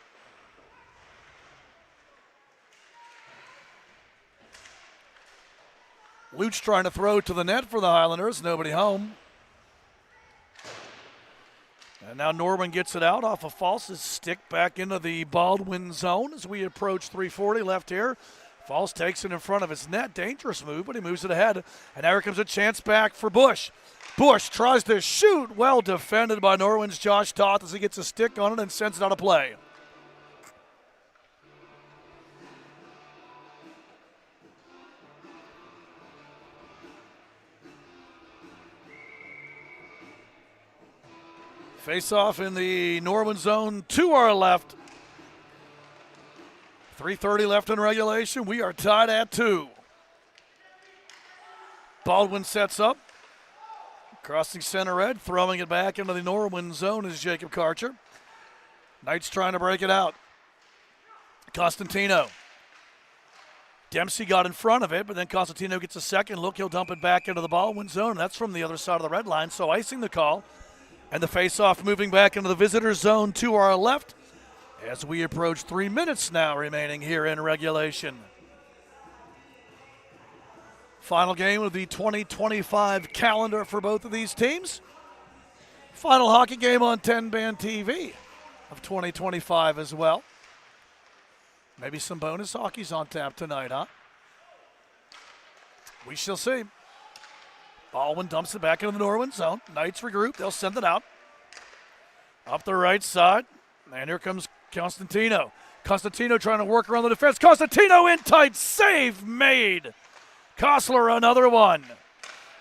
Luch trying to throw to the net for the Highlanders. Nobody home. And now Norwin gets it out off of False's stick back into the Baldwin zone as we approach 340 left here. False takes it in front of his net. Dangerous move, but he moves it ahead. And now here comes a chance back for Bush. Bush tries to shoot. Well defended by Norwin's Josh Toth as he gets a stick on it and sends it out of play. Face off in the Norwin zone to our left. 3:30 left in regulation. We are tied at 2. Baldwin sets up. Crossing center red, throwing it back into the Norwin zone is Jacob Karcher. Knights trying to break it out. Constantino. Dempsey got in front of it, but then Constantino gets a second look. He'll dump it back into the Baldwin zone. That's from the other side of the red line, so icing the call. And the face-off moving back into the visitor zone to our left as we approach 3 minutes now remaining here in regulation. Final game of the 2025 calendar for both of these teams. Final hockey game on TenbandTV of 2025 as well. Maybe some bonus hockey's on tap tonight, huh? We shall see. Baldwin dumps it back into the Norwin zone. Knights regroup. They'll send it out. Up the right side. And here comes Constantino. Constantino trying to work around the defense. Constantino in tight. Save made. Kostler another one.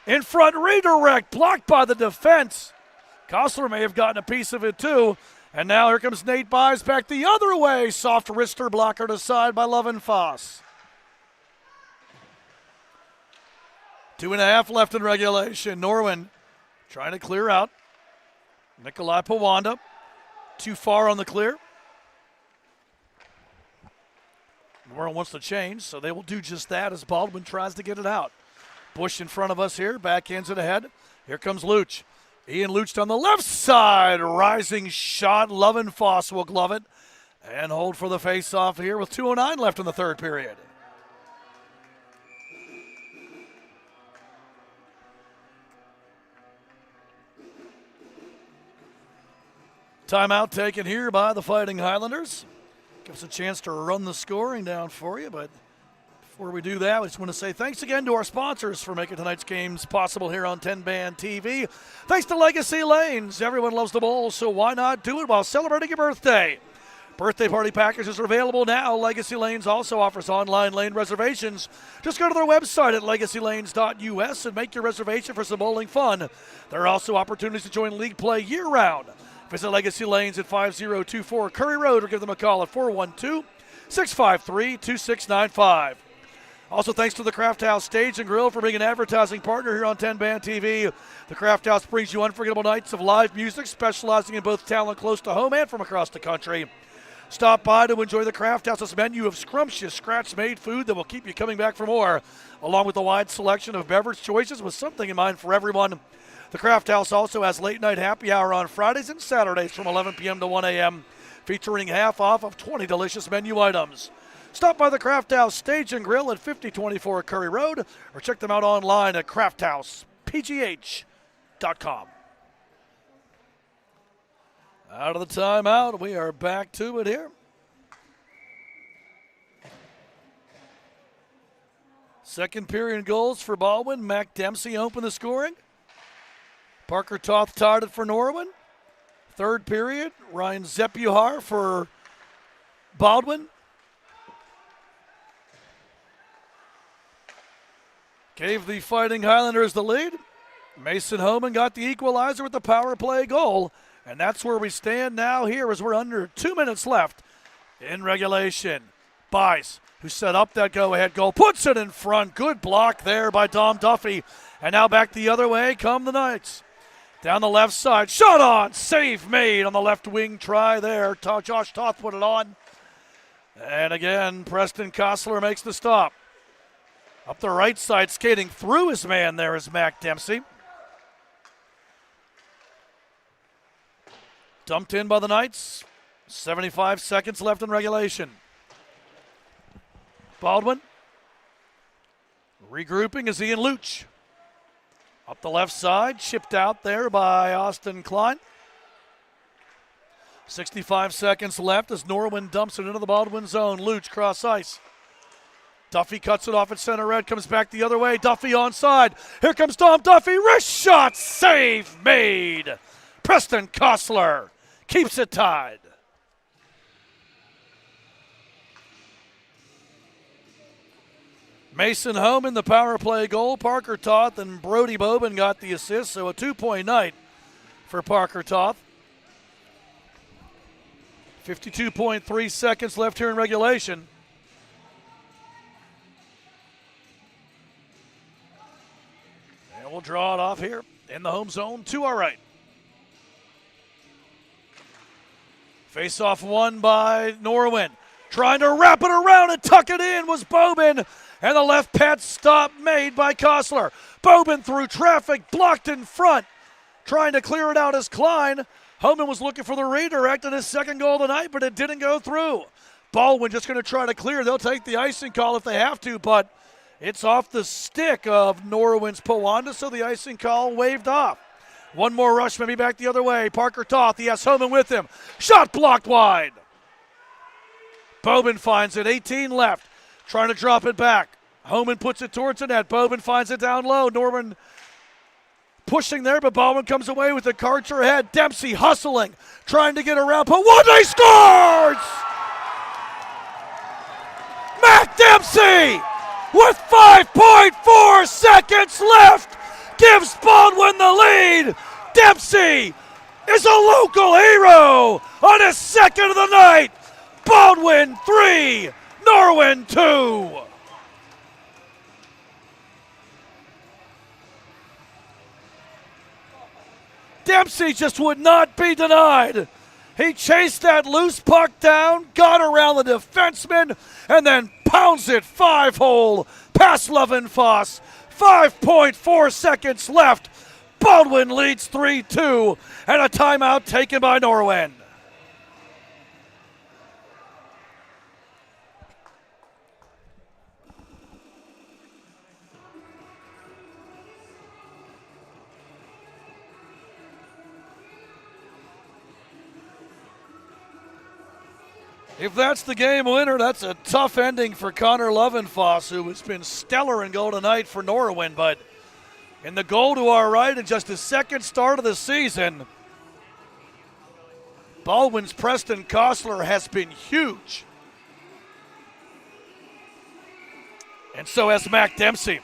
In front, redirect, blocked by the defense. Kostler may have gotten a piece of it too. And now here comes Nate Buys back the other way. Soft wrister blocker to side by Lovenfoss. 2.5 left in regulation. Norwin trying to clear out. Nikolai Pawanda too far on the clear. Norwin wants to change, so they will do just that as Baldwin tries to get it out. Bush in front of us here, backhands it ahead. Here comes Luch. Ian Luch on the left side, rising shot. Lovenfoss will glove it and hold for the face-off here with 2:09 left in the third period. Timeout taken here by the Fighting Highlanders. Give us a chance to run the scoring down for you, but before we do that, we just want to say thanks again to our sponsors for making tonight's games possible here on TenbandTV. Thanks to Legacy Lanes. Everyone loves the bowl, so why not do it while celebrating your birthday? Birthday party packages are available now. Legacy Lanes also offers online lane reservations. Just go to their website at legacylanes.us and make your reservation for some bowling fun. There are also opportunities to join league play year-round. Visit Legacy Lanes at 5024 Curry Road or give them a call at 412-653-2695. Also, thanks to the Craft House Stage and Grill for being an advertising partner here on TenbandTV. The Craft House brings you unforgettable nights of live music, specializing in both talent close to home and from across the country. Stop by to enjoy the Craft House's menu of scrumptious, scratch-made food that will keep you coming back for more, along with a wide selection of beverage choices with something in mind for everyone. The Craft House also has late-night happy hour on Fridays and Saturdays from 11 p.m. to 1 a.m., featuring half off of 20 delicious menu items. Stop by the Craft House Stage and Grill at 5024 Curry Road or check them out online at crafthousepgh.com. Out of the timeout, we are back to it here. Second period goals for Baldwin. Mac Dempsey opened the scoring. Parker Toth tied it for Norwin. Third period, Ryan Zepuhar for Baldwin. Gave the Fighting Highlanders the lead. Mason Homan got the equalizer with the power play goal. And that's where we stand now here as we're under 2 minutes left in regulation. Bice, who set up that go-ahead goal, puts it in front. Good block there by Dom Duffy. And now back the other way come the Knights. Down the left side, shot on, save made on the left wing try there. Josh Toth put it on. And again, Preston Kostler makes the stop. Up the right side, skating through his man there is Mac Dempsey. Dumped in by the Knights. 75 seconds left in regulation. Baldwin. Regrouping is Ian Luch. Up the left side, chipped out there by Austin Klein. 65 seconds left as Norwin dumps it into the Baldwin zone. Luch cross ice. Duffy cuts it off at center red, comes back the other way. Duffy onside. Here comes Dom Duffy. Wrist shot, save made. Preston Kostler keeps it tied. Mason Homan, the power play goal. Parker Toth and Brody Bobin got the assist, so a 2-point night for Parker Toth. 52.3 seconds left here in regulation. And we'll draw it off here in the home zone to our right. Face-off won by Norwin. Trying to wrap it around and tuck it in was Bobin. And the left pad stop made by Kostler. Bobin through traffic, blocked in front. Trying to clear it out as Klein. Homan was looking for the redirect in his second goal tonight, but it didn't go through. Baldwin just going to try to clear. They'll take the icing call if they have to, but it's off the stick of Norwin's Powanda, so the icing call waved off. One more rush, maybe back the other way. Parker Toth, he has Homan with him. Shot blocked wide. Bobin finds it, 18 left. Trying to drop it back. Homan puts it towards the net. Bobin finds it down low. Norman pushing there, but Baldwin comes away with the Karcher ahead. Dempsey hustling, trying to get around. Powanda scores! Mac Dempsey with 5.4 seconds left gives Baldwin the lead. Dempsey is a local hero on his second of the night. Baldwin 3, Norwin 2. Dempsey just would not be denied. He chased that loose puck down, got around the defenseman, and then pounds it 5-hole past Lovenfoss. 5.4 seconds left. Baldwin leads 3-2, and a timeout taken by Norwin. If that's the game winner, that's a tough ending for Connor Lovenfoss, who has been stellar in goal tonight for Norwin. But in the goal to our right, in just his second start of the season, Baldwin's Preston Kostler has been huge. And so has Mac Dempsey.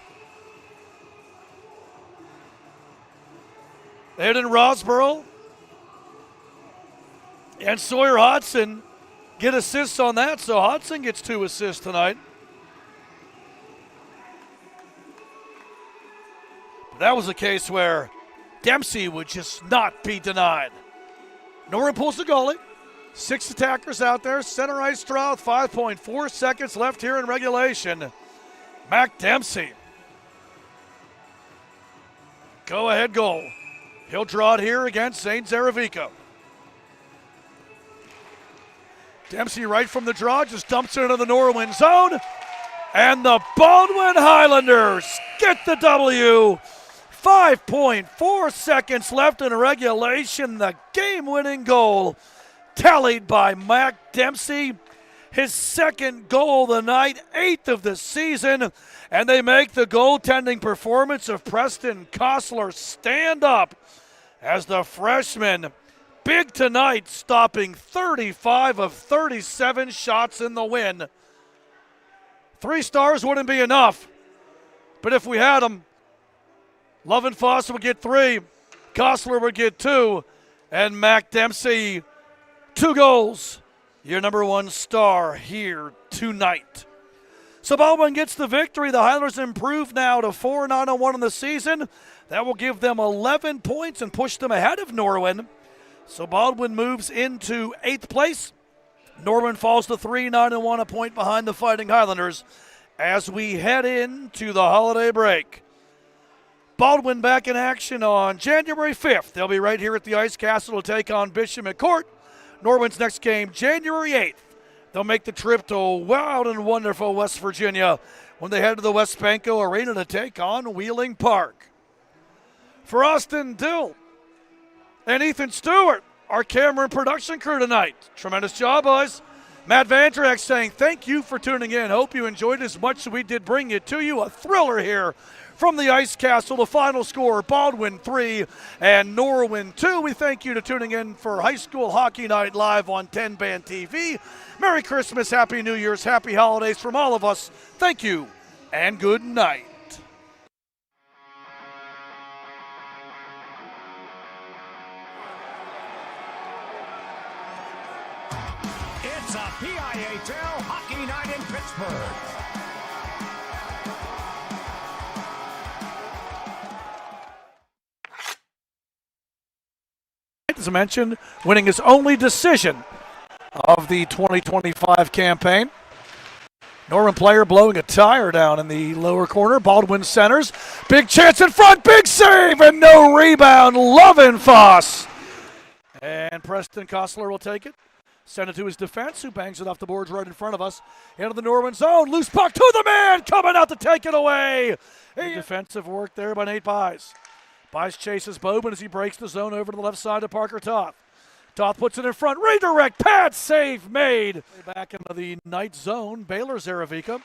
Aiden Rosborough and Sawyer Hodson get assists on that, so Hodson gets 2 assists tonight. But that was a case where Dempsey would just not be denied. Norwin pulls the goalie. 6 attackers out there. Center ice draw with 5.4 seconds left here in regulation. Mac Dempsey. Go ahead goal. He'll draw it here against St. Zaravico. Dempsey right from the draw, just dumps it into the Norwin zone. And the Baldwin Highlanders get the W. 5.4 seconds left in regulation. The game-winning goal tallied by Mac Dempsey. his second goal of the night, 8th of the season, and they make the goaltending performance of Preston Kostler stand up as the freshman, big tonight, stopping 35 of 37 shots in the win. 3 stars wouldn't be enough, but if we had them, Lovenfoss would get 3, Kostler would get 2, and Mac Dempsey, 2 goals. Your number 1 star here tonight. So Baldwin gets the victory. The Highlanders improve now to 4-9-1 in the season. That will give them 11 points and push them ahead of Norwin. So Baldwin moves into 8th place. Norwin falls to 3-9-1, a point behind the Fighting Highlanders as we head into the holiday break. Baldwin back in action on January 5th. They'll be right here at the Ice Castle to take on Bishop McCourt. Norwin's next game, January 8th. They'll make the trip to wild and wonderful West Virginia when they head to the West Banco Arena to take on Wheeling Park. For Austin Dill and Ethan Stewart, our camera and production crew tonight. Tremendous job, boys. Matt Vandrak saying thank you for tuning in. Hope you enjoyed as much as we did bring it to you. A thriller here from the Ice Castle. The final score, Baldwin 3 and Norwin 2. We thank you for tuning in for High School Hockey Night live on TenbandTV. Merry Christmas, Happy New Year's, Happy Holidays from all of us. Thank you and good night. It's a PIHL Hockey Night in Pittsburgh. As I mentioned, winning his only decision of the 2025 campaign. Norwin player blowing a tire down in the lower corner. Baldwin centers. Big chance in front. Big save and no rebound. Lovenfoss. And Preston Kostler will take it. Send it to his defense, who bangs it off the boards right in front of us. Into the Norwin zone. Loose puck to the man. Coming out to take it away. A defensive work there by Nate Buys. Buys chases Bobin as he breaks the zone over to the left side to Parker Toth. Toth puts it in front. Redirect. Pad save made. Back into the night zone. Baylor Zaravica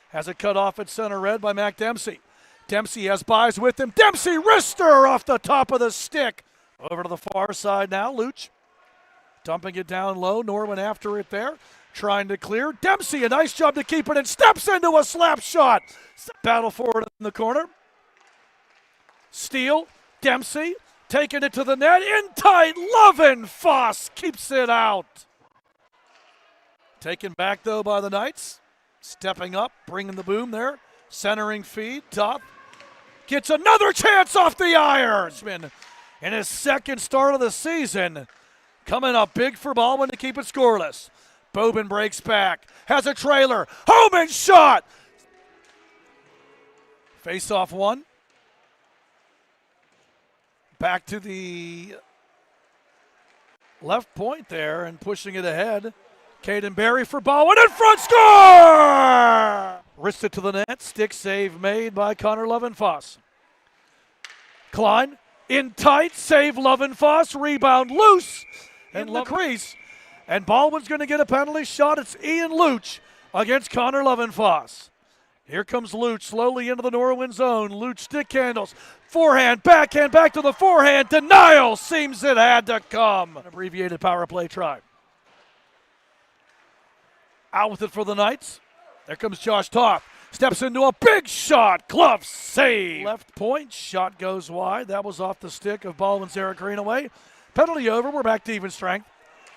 has it cut off at center red by Mac Dempsey. Dempsey has Buys with him. Dempsey wrister off the top of the stick. Over to the far side now. Luch dumping it down low. Norwin after it there. Trying to clear. Dempsey, a nice job to keep it and steps into a slap shot. Battle forward in the corner. Steele, Dempsey, taking it to the net, in tight, Lovenfoss keeps it out. Taken back, though, by the Knights. Stepping up, bringing the boom there. Centering feed, Toth gets another chance off the irons. In his second start of the season, coming up big for Baldwin to keep it scoreless. Bobin breaks back, has a trailer, Homan shot. Face-off one. Back to the left point there and pushing it ahead. Caden Berry for Baldwin in front, score! Wristed to the net, stick save made by Connor Lovenfoss. Klein in tight, save Lovenfoss, rebound loose and the crease. And Baldwin's going to get a penalty shot. It's Ian Luch against Connor Lovenfoss. Here comes Luch slowly into the Norwin zone. Luch stick handles. Forehand, backhand, back to the forehand. Denial seems it had to come. An abbreviated power play try. Out with it for the Knights. There comes Josh Toth. Steps into a big shot. Glove save. Left point. Shot goes wide. That was off the stick of Baldwin's Eric Greenaway. Penalty over. We're back to even strength.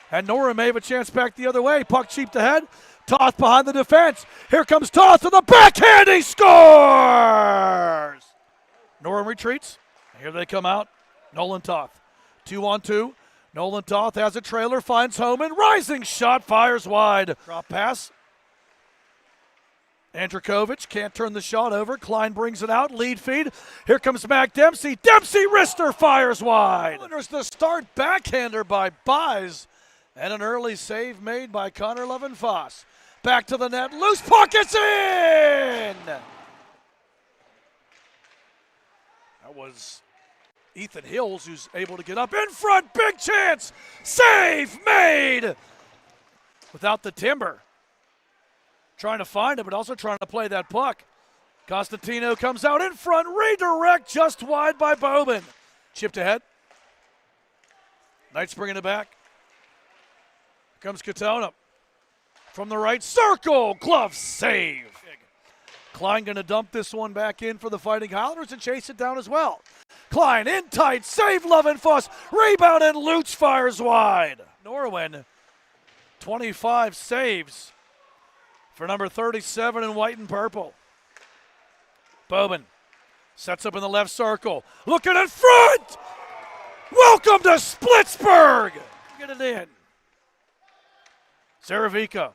And Norwin may have a chance back the other way. Puck cheaped ahead. Toth behind the defense. Here comes Toth to the backhand. He scores! Norwin retreats. Here they come out. Nolan Toth. 2-on-2. Nolan Toth has a trailer, finds Homan. Rising shot, fires wide. Drop pass. Andrikovic can't turn the shot over. Klein brings it out. Lead feed. Here comes Mac Dempsey. Dempsey wrister fires wide. There's the start backhander by Buys. And an early save made by Connor Lovenfoss. Back to the net. Loose puck, it's in! That was Ethan Hills who's able to get up in front. Big chance. Save made! Without the timber. trying to find it, but also trying to play that puck. Constantino comes out in front, redirect just wide by Bowman. Chipped ahead. Knights bringing it back. Here comes Katona. From the right circle, glove save. Klein going to dump this one back in for the Fighting Highlanders and chase it down as well. Klein in tight, save Lovenfuss, rebound and Lutz fires wide. Norwin, 25 saves for number 37 in white and purple. Bowman sets up in the left circle, looking in front. Welcome to Splitsburg. Get it in. Zaravica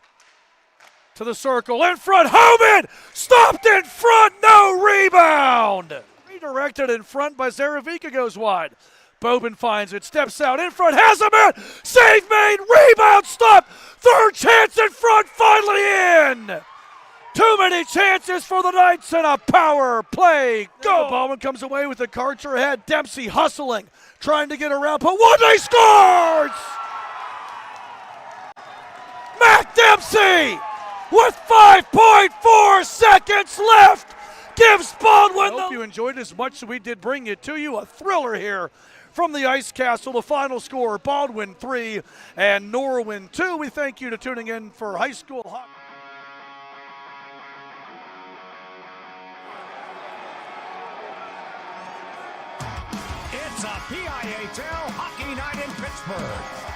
to the circle, in front, Homan, stopped in front, no rebound. Redirected in front by Zaravica, goes wide. Bowman finds it, steps out, in front, has a man, save made, rebound, stop, third chance in front, finally in. Too many chances for the Knights and a power play. Go! Baldwin comes away with the Karcher ahead, Dempsey hustling, trying to get around, but one, scores! Mac Dempsey! With 5.4 seconds left, gives Baldwin. I hope you enjoyed as much as we did bring it to you. A thriller here from the Ice Castle. The final score, Baldwin 3 and Norwin 2. We thank you for tuning in for high school hockey. It's a PIHL Hockey Night in Pittsburgh.